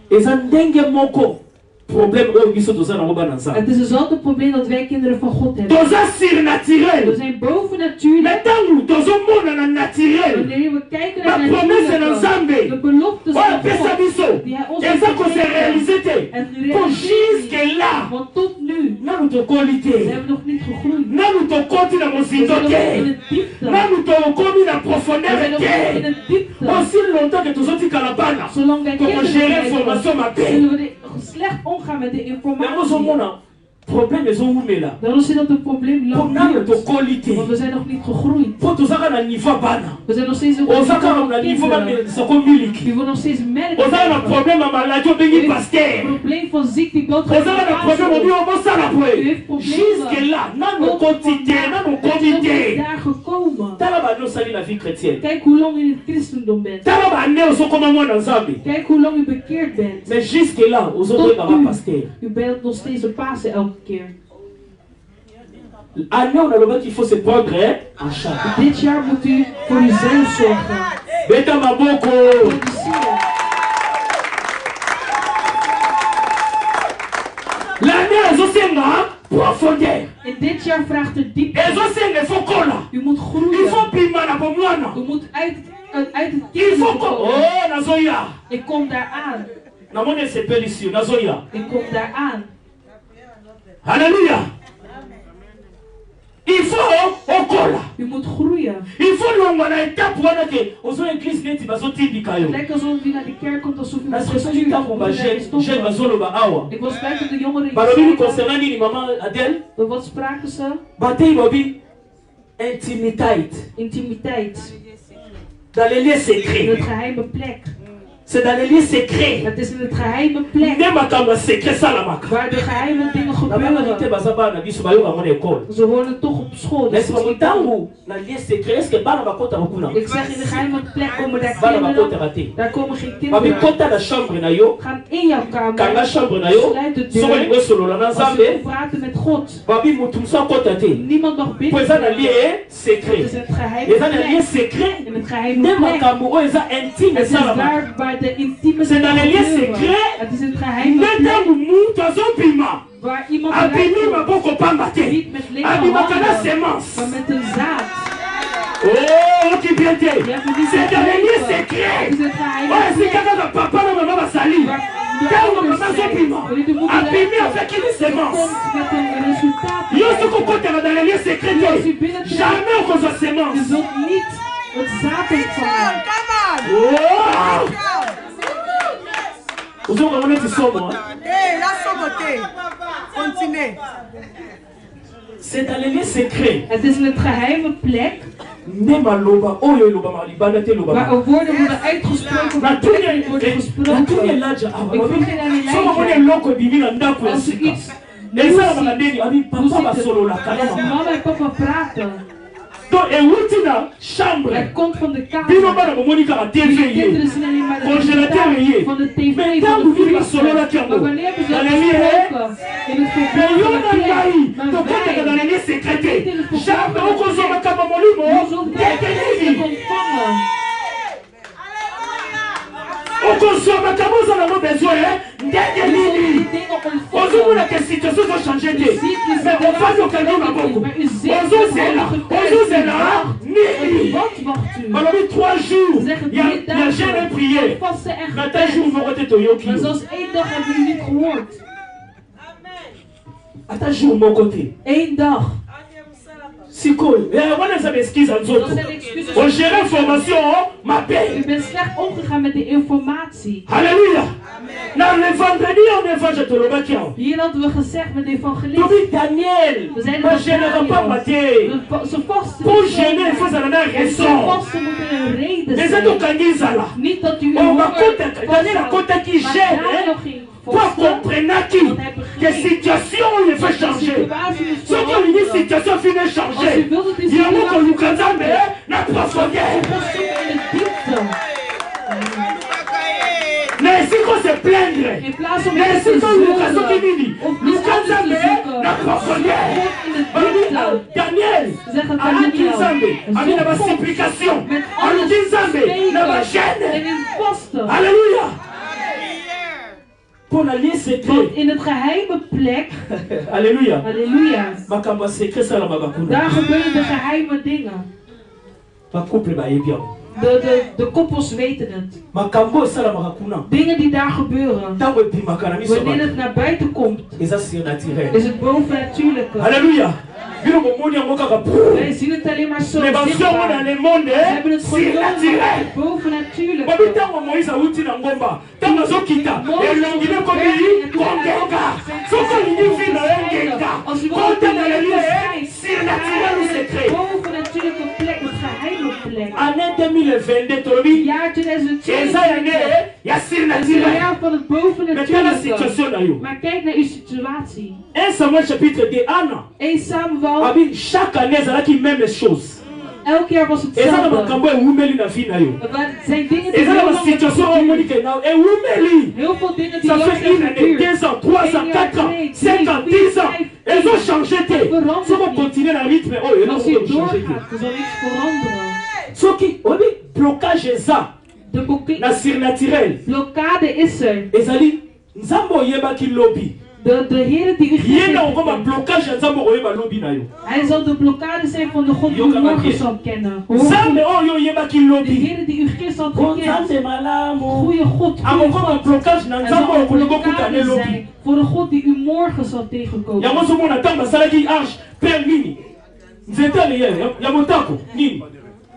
eza ndenge moko problème oyo biso toza nango bana nzambe
Het is hetzelfde probleem dat wij kinderen van God hebben.
toza
We
surnaturel
zijn bovennatuurlijk.
mais ntango tozomona na naturel
Wanneer we kijken naar
bapromese na
de
nzambe
beloftes
oyo
van
apesa
God,
biso
die hij ons
eza
heeft
kose
gegeven.
réalise te
En nu
po
realiseren
jusque
we.
là
Want tot nu
nanu tokoli te
zijn we nog niet gegroeid.
nanu tokoti na
We
mozindo
zijn nog niet in
te
het diepte.
nanu tokomi na
We
profondeur
zijn nog niet in
te
het diepte.
aussi longtemps que tozotikala bana
Zolang wij kinderen
tokogere
zijn,
information mabe
zullen we slecht omgaan met de
yango
informatie.
ozomona problème ezowumela
Daarom zit dat het probleem
po
lang
nanu
duurt.
tokoli te
Want we zijn nog niet gegroeid.
po tozaka na niveau bana
We zijn nog steeds een
oza kaka na niveau
kinderen.
bamelekisako miliki
Je wordt nog steeds melk.
ozala na problème ya maladi obengi
Het
paster
probleem van ziekte, bloed.
ozala na problème obi obosala
U
boye
heeft problemen.
jusque là nanu okoti te nanu okomi te
daar gekomen.
tala bane osali na vie chrétienne
Kijk hoe lang u in het christendom bent.
tala bane ozokoma mwana nzambe
Kijk hoe lang u bekeerd bent.
mais jusque là ozobengaka
Tot
paster
u bent nog steeds een Pasen elke keer.
année on alobaki il faut se prendre en charge
Dit jaar moet u voor uzelf zorgen.
beta maboko
Produceren.
l'année ezosenga profondeur
En dit jaar vraagt het diepte.
ezosenga efokola
U moet
il
groeien.
faut bima na bomwana
U moet uit het
il
kind
faut
komen.
oh nazoya
Ik kom daar aan.
namoni esepeli sio nazoya
Ik kom daar aan.
Alléluia. Il faut okola.
U moet groeien.
Il faut longwa na étape wana ke ozo église neti bazotindika
Het
yo.
lijkt alsof u naar de kerk komt alsof u
Na
wordt
sesoni
gestuurd.
ntango ba jeune bazoloba awa.
Ik was blij dat de jongeren
Balobi
hier
concernant nini mama Adèle?
Wat spraken ze?
Batei babi intimiteit.
Intimiteit.
Dans les lieux
In
secrets.
het geheime plek.
C'est dans les lieux secrets.
Het is in het geheime plek.
Nde makambo secret salamaka.
Waar de geheime dingen
Na bana te
gebeuren.
baza bana biso bayoka mo na école.
Ze worden toch op school.
Mais
Dus
c'est ntango na lieu secret est-ce que bana bakota bakuna?
ik zeg in de geheime plek komen daar
Bana bakota
kinderen.
te.
Daar komen geen
Babi
kinderen.
kota na chambre na yo.
Gaan in jouw
Kanga
kamer.
chambre na yo.
Sluit de
Soko lingo
deur.
solola na
Als we
nzambe.
praten met God.
Babi mutu muso akota te.
Niemand mag
Po
binnen.
eza na lieu
Het is
secret.
het geheime
Eza na lieu
plek.
secret.
In het geheime
Nde
plek.
makambo oyo eza intime
Het is
esalama.
daar waar de intieme
C'est dans les lieux
gebeuren.
secrets.
Het is het geheime
Nde
plek.
ntango mutu azobima.
Waar iemand
Abimi
eruit komt.
maboko pamba te.
Niet met lege
Abimaka na
handen,
semence.
maar met een zaad.
Oh, qui bien te.
Je hebt het niet
C'est dans les lieux
begrepen. Het
secrets.
is het geheime
oyo
plek.
esikaka na papa na mama basali. Ntango mama azobima. Abimi avec une semence.
Komt met een resultaat.
Yo soko kotela dans les lieux secrets te. Jamais okozwa
Je
semence.
zult niet het zaad ontvangen.
Wow! Vous avez vraiment été sombre, hein?
La soboté. Continuez.
C'est dans les lieux secrets.
Het is een geheime plek
Nema loba, oyo loba malibana te loba.
waar woorden worden uitgesproken, waar woorden worden gesproken. Ik vroeg geen aan Elijah. Als er iets nieuws ziet, hoe ziet het? Als mama en papa praten.
Donc, et Woutina, chambre.
Het komt van de kamer.
Bino bana momonika la TV
Die kinderen
ye.
zien alleen maar de
Congélateur ye.
van de tv,
Mais
van
tant
de
vous vivez solo la
vriezer. Maar wanneer hebben ze
Dans les lieux,
gesproken? In het
mais
verborgen
yona
plek.
ngai,
Maar
to kota dans les lieux secrets.
wij
Chambre oko zoma kama molimo.
zullen het ontvangen.
Oko zoma kama zona mo besoin, ndenge nini. Ozomona que situation va changer te. Mais on va nous calmer ma boko. Ozozela, nini.
Wat wacht u?
On a mis 3 jours. Il y a jamais prié.
Vasten en
Mais un jour, vous êtes Toyoki.
Maar zelfs één dag hebben jullie niet gehoord.
À un jour, mon côté.
Eén dag.
Si cool. On a des excuses à nous
Dat
autres.
zijn excuses.
On gère l'information, ma paix.
U bent slecht omgegaan met de informatie.
Alléluia. Dans le vendredi, on est venu te le bâtir.
Hier hadden we gezegd met de evangelist.
Tobi Daniel.
We zeiden
Ma
dat
gênera pas maté.
ze vasten.
Pour gêner, il faut en avoir
Ze
raison.
vasten moeten een reden
Les
zijn.
autres Kangizala.
Niet dat u
On va
honger
compter. Daniel a compté qui
maar
gêne.
Daniel ging
Pour
vasten.
comprendre qui. Que situation il faut changer. Ce qui est une situation finit changer. Il y a un mot qu'on nous condamne, mais la profondeur.
In de diepte.
Mais si qu'on se plaindre.
In plaats van
Mais si
te
qu'on nous casse qui
zullen.
dit.
Of
Nous
iets anders te
condamne
zoeken.
la profondeur.
God in de diepte.
Daniel.
Zeggen
Ami
Daniel.
Kinzambe. Ami na ba supplication.
Met
Ami
alles
Kinzambe. Na ba
spreken.
gêne.
En in vasten.
Alléluia. Pour la lier secret.
Want in het geheime plek.
Alléluia.
Halleluja.
Makamba secret ça la mabakuna.
Daar gebeuren de geheime dingen.
Ba couple ba yebia.
De koppels weten het.
Makambo ça la makuna.
Dingen die daar gebeuren.
Tango epimakana miso.
Wanneer het naar buiten komt,
Et ça c'est naturel.
is het bovennatuurlijke.
Alléluia. Bino bomoni yango kaka.
Wij zien het alleen maar zo
Mais ba zongo dans
zichtbaar.
le monde
We hebben het
c'est
genomen
naturel.
het bovennatuurlijke.
Babi tango Moïse awuti na ngomba. Tango azokita. Elongi ne komi kongenga. Soko lingi fino engenga. Konta na le lieu surnaturel ou secret.
Bovennatuurlijke plek, het geheime plek.
Année 2022 tolobi.
Jaar
Eza yane
2022
ya
is het
surnaturel.
jaar van het
Mais quelle
bovennatuurlijke.
situation na yo?
Maar kijk naar uw situatie.
1 Samuel chapitre 2 Anna.
1 Samuel,
Abi chaque année ezalaki même chose.
elk jaar was het
Eza na
hetzelfde.
makambo ewumeli na vie na yo.
Maar het zijn dingen die
Eza na
heel lang
basituation
hebben
omoni
geduurd.
ke na ewumeli.
Heel veel dingen die
Ça
lang
fait 1
hebben
année, 2
geduurd.
ans, 3 ans, 4 ans, 5 ans, 10 ans. Elles ont changé. Si on continue dans le rythme, oh, elles
Als je
ont changé.
doorgaat, er zal iets veranderen.
Ce qui, on dit, blocage est ça.
De
La surnaturel.
blokkade is er.
Ezali, nzambo yeba ki lobby.
De Heer die u
Yena
geeft,
okoma blocage ya nzambo oyeba lobby na yo.
hij zal de blokkade zijn van de God die u morgen zal kennen.
Nzambe oyo yeba ki
De
lobby.
Heer die u gisteren had gekend.
Nzambe malamu.
Goeie God, goeie
Akokoma
God.
blocage na
Er
nzambo
zal een
okoloko kuta ne
blokkade
lobby.
zijn voor de God die u morgen zal tegenkomen.
Yango somona ntango basalaki arche père nini. Nzete leye ya motako nini.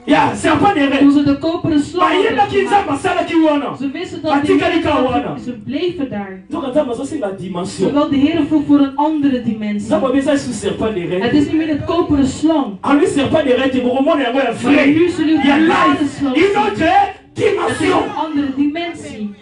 Ya serpent de
Toen
reine.
ze de koperen slang
Bayebaki nzambe asalaki wana.
ze wisten dat de
Batikali ka
Heer
wana.
ze bleven daar.
Nzoka nzambe azosenga dimension.
Terwijl de Heer vroeg voor een andere dimensie.
nzambe abeza su serpent de
Het
reine.
is niet meer het koperen slang.
Lui serpent de reine bokomona yango ya
Maar
vrai.
nu zullen
Ya
we
life.
de slang
Une
zien.
autre
Het is
dimension.
een andere dimensie.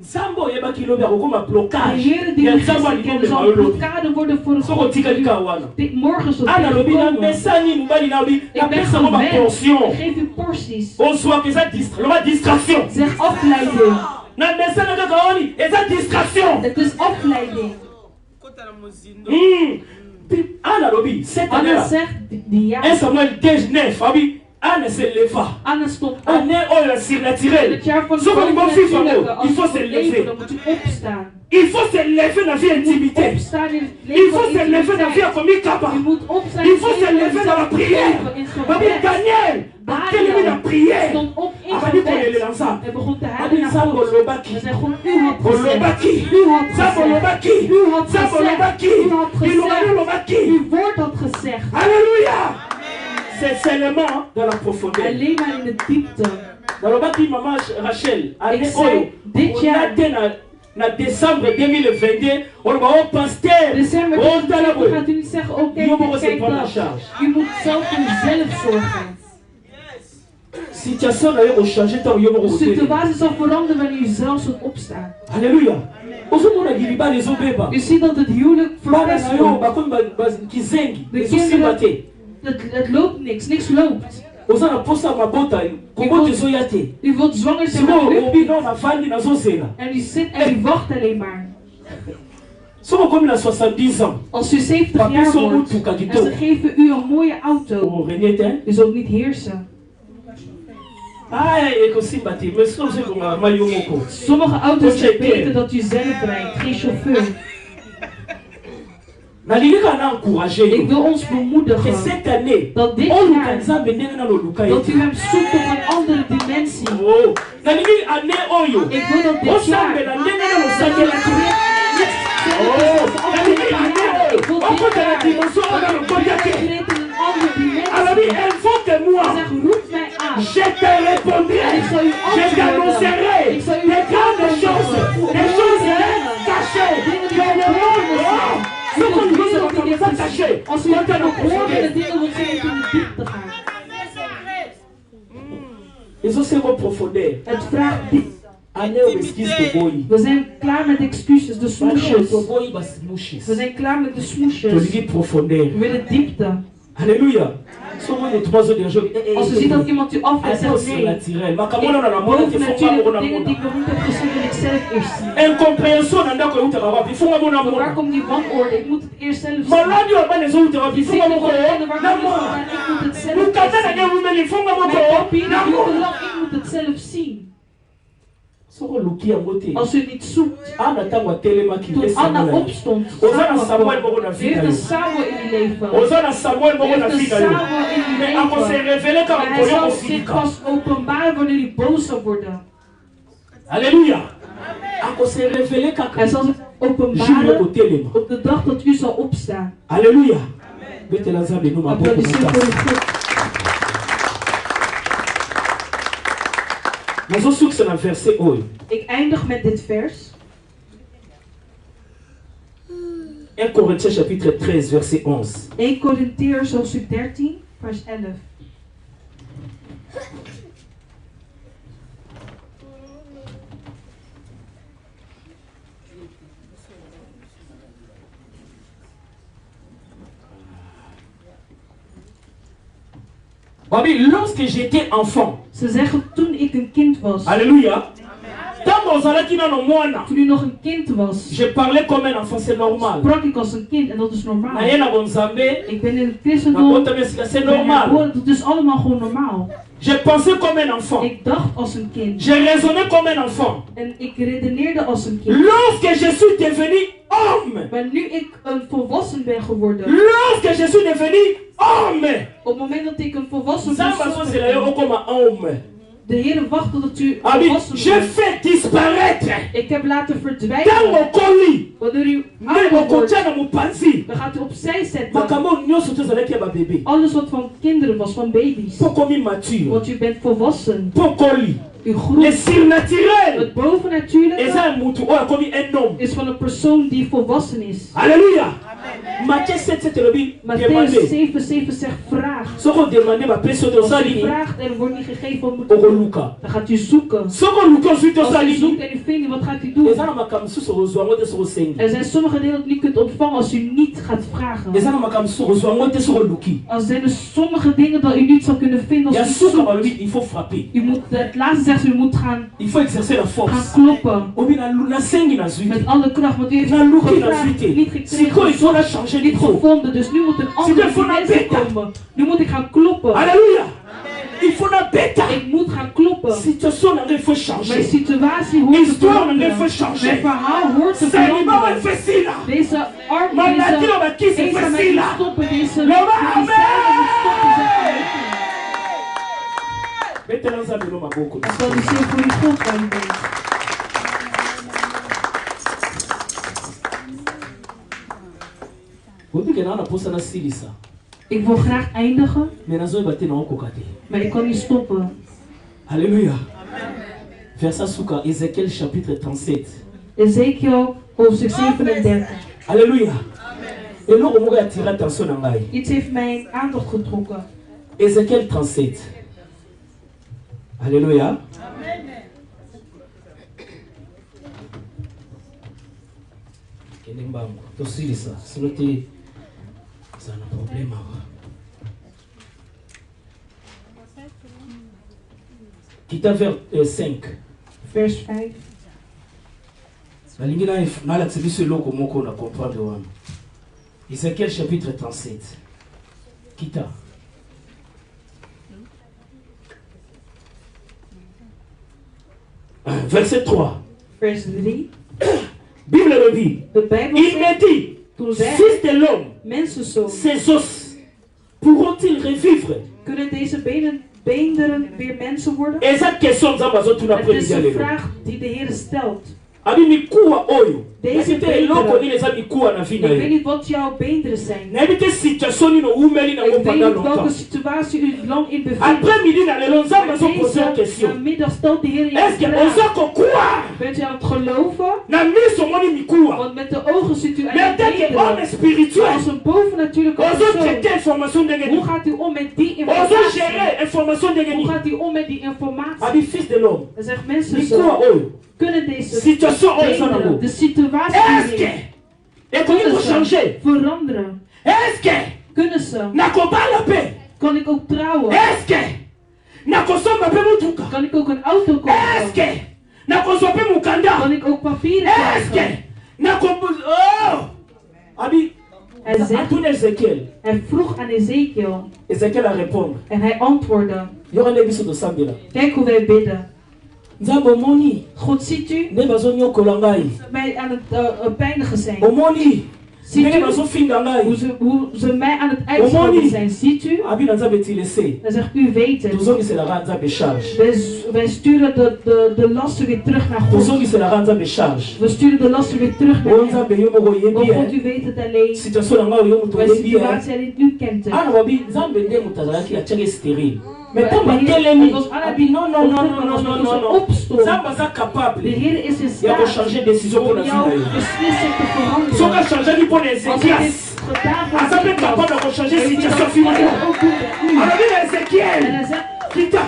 nzambe oyebaki lobi akokoma
De
blocage
Heer die
ya
u
nzambe
gisteren
alingi
kende
omema
zal
yo lobi.
blokkade worden voor de
soko
God
otikali ka wana.
die morgen zal
ana lobi na
tegenkomen.
mesani mobali na lobi
Ik ben
napesango
gewend.
baportion.
Ik geef u porties.
ozwaka eza loba distraction.
Zeg afleiding.
na mesana kaka wani eza distraction.
Het is afleiding.
ana lobi cette année
Anna
là
zegt, die
1
ja.
Samuel 19 abi ana se leva.
Anna stond op.
année oyo ya
In
surnaturel.
het jaar van de
Soko lingo vivre
bovennatuurlijke.
yango
Als
il faut
we
se
leven,
lever.
dan moet u opstaan.
Il faut se lever na vie intimité.
Opstaan in het
Il
leven
faut
van
se lever na vie
intimiteit.
komikaba.
U moet opstaan
Il
in
faut
het
se
leven
lever
van
dans la prière.
in
Babi
gebed.
Daniel, atelemi na prière.
Stond op in
Abadi kolelela
gebed.
nzambe.
Hij begon te
Babi
huilen naar
nzambe
God.
olobaki.
Hij zei gewoon, u had gezegd.
Olobaki.
U had
Nzambe
gezegd.
olobaki.
U had
Nzambe
gezegd.
olobaki.
U had
Bilobaki
gezegd.
olobaki.
Uw woord had gezegd.
Alléluia. c'est seulement dans la profondeur.
Alleen maar in de diepte.
Dans le bâtiment, maman Rachel,
Ik zei, dit jaar,
na décembre 2022, on va au pasteur.
december
Oh,
2020 gaat u niet zeggen, oké,
Dieu va se
kijk
prendre en
dat.
charge.
U moet zelf voor uzelf zorgen.
Situation d'ailleurs au changer tant yo
De
mo.
situatie zal veranderen wanneer u zelf zult opstaan.
Alléluia. Ozomona giliba les obeba.
U ziet dat het huwelijk
Bana
verpest
na yo
wordt.
bakon kizengi.
De
Les soucis
kinderen,
baté.
het loopt niks loopt.
Ozana posa mabota. Kombo te soyate.
U wilt zwanger zijn,
Simo
maar
obi
u
no na fandi na zozela.
en u zit en u wacht alleen maar.
Soko comme na 70 ans.
Als u 70
Papi
jaar
so
wordt
mutu
en
kagito.
ze geven u een mooie auto,
Oh renyete.
u zult niet heersen.
Ah, ekosimbati. Mais so se ko mayo moko.
Sommige auto's zijn beter dat u zelf rijdt, geen chauffeur.
Nalilika na encourager
Ik
yo.
wil ons
Et
bemoedigen
cette année,
dat dit
on
jaar,
kanza benene na loluka
dat u
yetu.
hem zoekt op een andere dimensie.
Oh, nalingi année oyo.
Ik wil dat dit jaar,
Osambela ndenge na losakela tu. Oh, nalingi année oyo. Okota na dimension oyo na lokolia te. Alors il faut que moi,
Zeg, roep mij aan.
je te répondrai. Je t'annoncerai des grandes choses, des choses cachées. Que le monde, oh, ce qu'on nous dit, c'est comme ça caché.
Als u het kan horen, de dingen moet zijn in de diepte gaan.
Ils ont zéro profondeur.
Het vraagt diep.
Année oyo esquisse to boy.
We zijn klaar met excuses, de smoesjes.
To boy bas mushes.
We zijn klaar met de smoesjes.
Tolingi profondeur.
We willen diepte.
Alléluia. Somo ne trois autres gens.
Als u ziet dat iemand u afwijst, zegt nee.
naturel. Makamona na mona te fonga
Bovennatuurlijke
mona
dingen die ik
mona.
nog niet heb gezien, wil ik zelf eerst zien.
Incompréhension na ndako uta wapi. Fonga mona
Maar waar
mona.
komt die wanorde? Ik moet het eerst zelf zien.
Maladi wa bane zo uta wapi.
Je ziet
Fonga
die
moko.
wanorde, waar
Na
komt die
mona.
vandaan? Ik moet het zelf
Lukata na
zien.
nge umeli fonga
Mijn
moko.
papieren
Na
duurt te
mona.
lang, ik moet het zelf zien.
Soko luki yango te.
Als u het niet zoekt,
Ana tango telema ki
toen Anna opstond,
Ozana Samuel moko na
u
vida
heeft
yo.
een Samuel in uw leven.
Ozana Samuel
U
moko na
heeft een
vida yo.
Samuel in uw
Mais ako se
leven.
révéler ka
Maar hij
koyo
zal zich
ofika.
pas openbaren wanneer u boos zal worden.
Alléluia. Ako se révéler ka
Hij zal zich
jour
openbaren
ko telema.
op de dag dat u zal opstaan.
Alléluia. Betela nzambe no maboko
Applaudisseer voor
makasi.
uw God.
nazosukisa na verset oyo.
Ik eindig met dit vers.
1 Corinthiens chapitre 13 verset 11.
1 Korintiërs hoofdstuk 13, vers 11.
Babi, lorsque j'étais enfant.
Ze zeggen toen ik een kind was.
Alléluia. Tant ozalaki nano mwana.
Toen u nog een kind was.
Je parlais comme un enfant, c'est normal.
Sprak ik als een kind en dat is normaal.
Naye na bonzambe.
Ik ben in het
Na
christendom.
bota mesika, c'est
Ik ben
normal.
herboren, dat is allemaal gewoon normaal.
Je pensais comme un enfant.
Ik dacht als een kind.
Je raisonnais comme un enfant.
En ik redeneerde als een kind.
Lorsque je suis devenu homme.
Maar nu ik een volwassen ben geworden.
Lorsque je suis devenu homme.
Op het moment dat ik een volwassen
Zamba
persoon
zozela yo
ben.
okoma homme.
De Heer wacht totdat u
Abi,
volwassen
je
bent.
fais disparaître.
Ik heb laten
Tango
verdwijnen.
koli.
Wanneer u
Nde
ouder wordt,
bokotia na mopanzi.
dan gaat u opzij zetten.
Makambo nyonso tozalaki ya babebe.
Alles wat van kinderen was, van baby's.
Po komi mature.
Want u bent volwassen.
Po koli.
U
Le
groeit.
surnaturel.
Het bovennatuurlijke
Eza mutu oyo akomi un homme.
is van een persoon die volwassen is.
Alléluia. Matthieu 7 elobi
Matthäus
demande.
7:7 zegt vraag.
Soko demande bapesi oyo
Als u
tosalini.
vraagt en er wordt niet gegeven, wat moet u doen?
Okoluka.
Dan gaat u zoeken.
Soko luka ozwi
Als u zoekt
tosalini.
en u vindt niet, wat gaat u doen?
Eza na makambo mosusu ozwa yango te soko osengi.
Er zijn sommige dingen dat u niet kunt ontvangen als u niet gaat vragen.
Eza na makambo mosusu ozwa yango te soko oluki.
Er zijn dus sommige dingen dat u niet zou kunnen vinden
Ya
als u
suka
zoekt.
balobi il faut frapper.
U moet, het laatste zegt u moet gaan
Il faut exercer la force.
kloppen.
Obi nasengi nazwi
Met
te.
alle kracht, want u heeft
Na luki
gevraagd,
nazwi te.
niet
Sikoyo il faut la
gekregen,
changer
niet
de trop.
gevonden. Dus nu moet een andere
Sikoyo il faut na
dimensie
beta.
komen. Nu moet ik gaan kloppen.
Alléluia. Il faut na beta.
Ik moet gaan kloppen.
Situation nanga il faut
Mijn
changer.
situatie hoort te
Histoire nanga il
veranderen.
faut changer.
Mijn verhaal hoort te
Salima wa
veranderen.
fesila.
Deze arm,
Maladie
deze
wa bakisi
eenzaamheid moet
fesila.
stoppen. Deze
Loma,
medicijnen moet stoppen.
Betela nzambe no maboko.
Applaudisseer voor uw God waar u bent.
Obi ke na posa na silisa.
Ik wil graag eindigen,
mais nazoyeba te naokoka te.
maar ik kan niet stoppen.
Alléluia. Verset suka Ézéchiel chapitre 37.
Ezekiel hoofdstuk 37.
Alléluia. Eloko moko atire attention na ngai.
Iets heeft mijn aandacht getrokken.
Ézéchiel 37. Alléluia. Kende mbango tosilisa sino te zana problème awa. Kita vers 5.
Vers 5.
nalingi nalakisa biso eloko moko na comprendre wana. Ézéchiel chapitre 37. Kita. Verset 3.
Vers 3.
Bible le dit.
De Bijbel
Il me dit,
toen zei
fils de l'homme,
mensenzoon,
ces os pourront-ils revivre?
kunnen deze beenderen weer mensen worden?
Et cette question, nous avons tout
Het is een
appris.
vraag die de Heer stelt.
Abi mikuwa oyo.
Deze
C'était eloko ni leza mikuwa na
Ik
vida
weet
ye.
niet wat jouw beenderen zijn.
Na ebite situation ni no umeli na
Ik
ngo
weet
pendant
niet welke
longtemps.
situatie u lang in bevindt.
Après midi na lelo nzambe
Maar
azo poser une
deze
question.
namiddag stelt de Heer je
Est-ce que
een vraag.
oza kokuwa?
Bent u aan het geloven?
Na miso moni mikuwa.
Want met de ogen ziet u
Mais
aan
tant que homme
beenderen.
spirituel,
Als een bovennatuurlijke
ozo
persoon.
traiter information ndenge
Hoe
ni.
gaat u om met die
Ozo
informatie?
gérer information ndenge
Hoe
ni.
gaat u om met die informatie?
Abi fils de l'homme.
Dan zegt mensen
Mikuwa
zo.
oyo.
Kunnen deze
Situation oyo eza
beenderen,
nango.
de situatie
Est-ce
hierin,
que ekoki
kunnen
kochanger?
ze veranderen?
Est-ce que
Kunnen ze?
nakobala mpe?
Kan ik ook trouwen?
Est-ce que nakosomba mpe motuka?
Kan ik ook een auto
Est-ce
kopen?
que nakozwa mpe mokanda?
Kan ik ook papieren
Est-ce que
krijgen?
oh abi
Hij zegt,
atuna Ézéchiel.
hij vroeg aan Ezekiel
Ézéchiel a répondre.
en hij antwoordde.
Yoka nde biso tosambela.
Kijk hoe wij bidden.
Nzambe omoni
God, ziet u
nde bazonyokola ngai.
mij aan het pijnigen zijn?
Omoni
Ziet
ndenge
u
bazofinga ngai.
hoe ze mij aan het uitschelden zijn? Ziet u?
Abi na nzambe tilese.
Dan zegt u, weet het.
tozongiselaka nzambe charge.
Wij sturen de lasten weer terug naar God.
tozongiselaka nzambe charge.
We sturen de lasten weer terug naar
o
hem.
nzambe yo moko
Want
oyebi
God, u weet het alleen.
situation na ngai yo moto
Mijn
oyebi
situatie alleen, u kent het.
ana babi nzambe nde moto azalaki atiaki stérile mais
Maar
ntango
de Heer-
atelemi
het was
abi non non non non non non non non
opstond.
nzambe aza
De
capable
Heer is in
ya
staat
kochange décision mpo
om
na
jouw
vida yo
beslissing te
soki
veranderen.
achangeaki mpo na
Als hij
Ézéchias
dit gedaan voor
aza mpe
Ezekiel,
capable ya kochange
heeft hij
situation
dat
finale
ook doen met u.
alobi na
En
Ézéchiel
hij zegt,
kita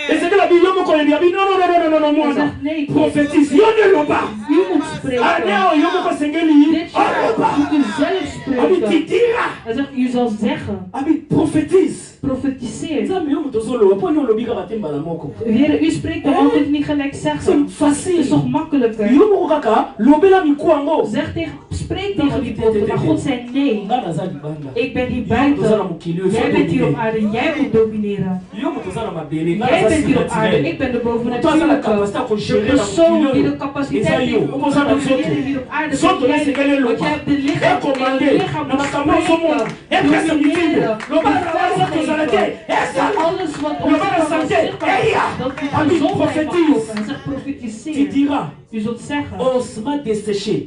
Ézéchiel abi yo moko oyebi abi non non non non non non
hij
mwana
zegt nee, God,
prophétise yo nde loba
u moet
ane
spreken.
oyo yo moko osengeli
Dit jaar
oloba
moet u zelf
abi
spreken.
titira
Hij zegt, u zal zeggen,
abi prophétise
profetiseer.
nzambe yo moto ozoloba mpo ni olobi kaka te mbala moko
Heer, u spreekt toch altijd niet gelijk zeggen.
c'est
Het
facile
is toch makkelijker?
yo moko kaka lobela miku yango
Zeg tegen, spreek tegen die botten, maar God zei nee.
nga naza libanda
Ik ben hier
yo moto oza na
buiten.
mokili oyo
Jij bent hier op aarde, jij moet domineren.
yo moto oza na mabele nga
Jij
naza
bent hier op aarde, ik
spirituel
ben de
moto aza na
bovennatuurlijke.
kapasité ya
De
kogere na
persoon
mokili
die de
oyo
capaciteit
eza yo
heeft om
okoza
te
na nzoto
domineren hier op aarde.
nzoto
Jij
esekeli
want
eloba
jij hebt de lichaam en
ekomande
je lichaam
na
moet
makambo ozomona
spreken,
epesa mitinde
domineren,
loba na waza kozala te esala
alles wat ons
loba na
kan
sante
zichtbaar
eya
is, dat u
abi
gezondheid mag
prophétise
open. Hij zegt
tu
profetiseer.
diras
U zult zeggen.
on sera desséché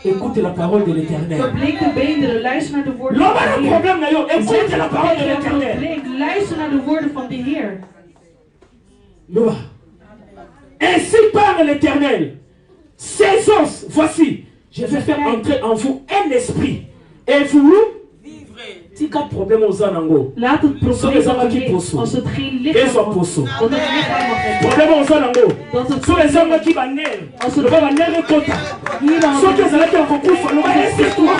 écoute la parole de l'éternel
Verbleekte beenderen, luister naar de woorden van
loba na
de Heer.
problème na yo écoute la parole de
Zeg tegen
l'éternel
je probleem, luister naar de woorden van de Heer.
loba ainsi parle l'éternel ces os voici je vais faire entrer en vous un esprit et vous tika problème oza nango
Laat het
Soms
probleem
is dat
dat er
geen
is,
poso.
als het geen
ezwa
lichaam mag,
poso
dat het lichaam mag hebben.
problème oza nango
Dat het
so ezangaki banere
Als het-
loba banere ekota
hier aan
soki ezalaki ya kokufa loba esekwa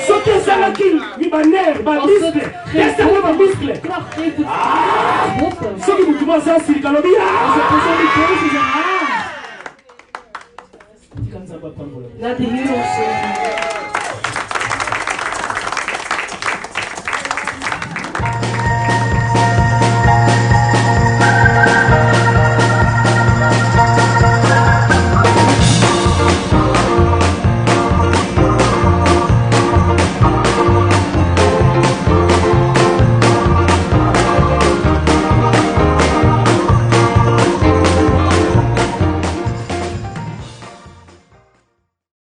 soki ezalaki mi banere bamiskle esango bamiskle
kracht geeft het botten.
soki motu mo aza asirika lobi
Als de persoon die boos is en aan,
tika nzambe apambola
laat de Heer ons zeggen.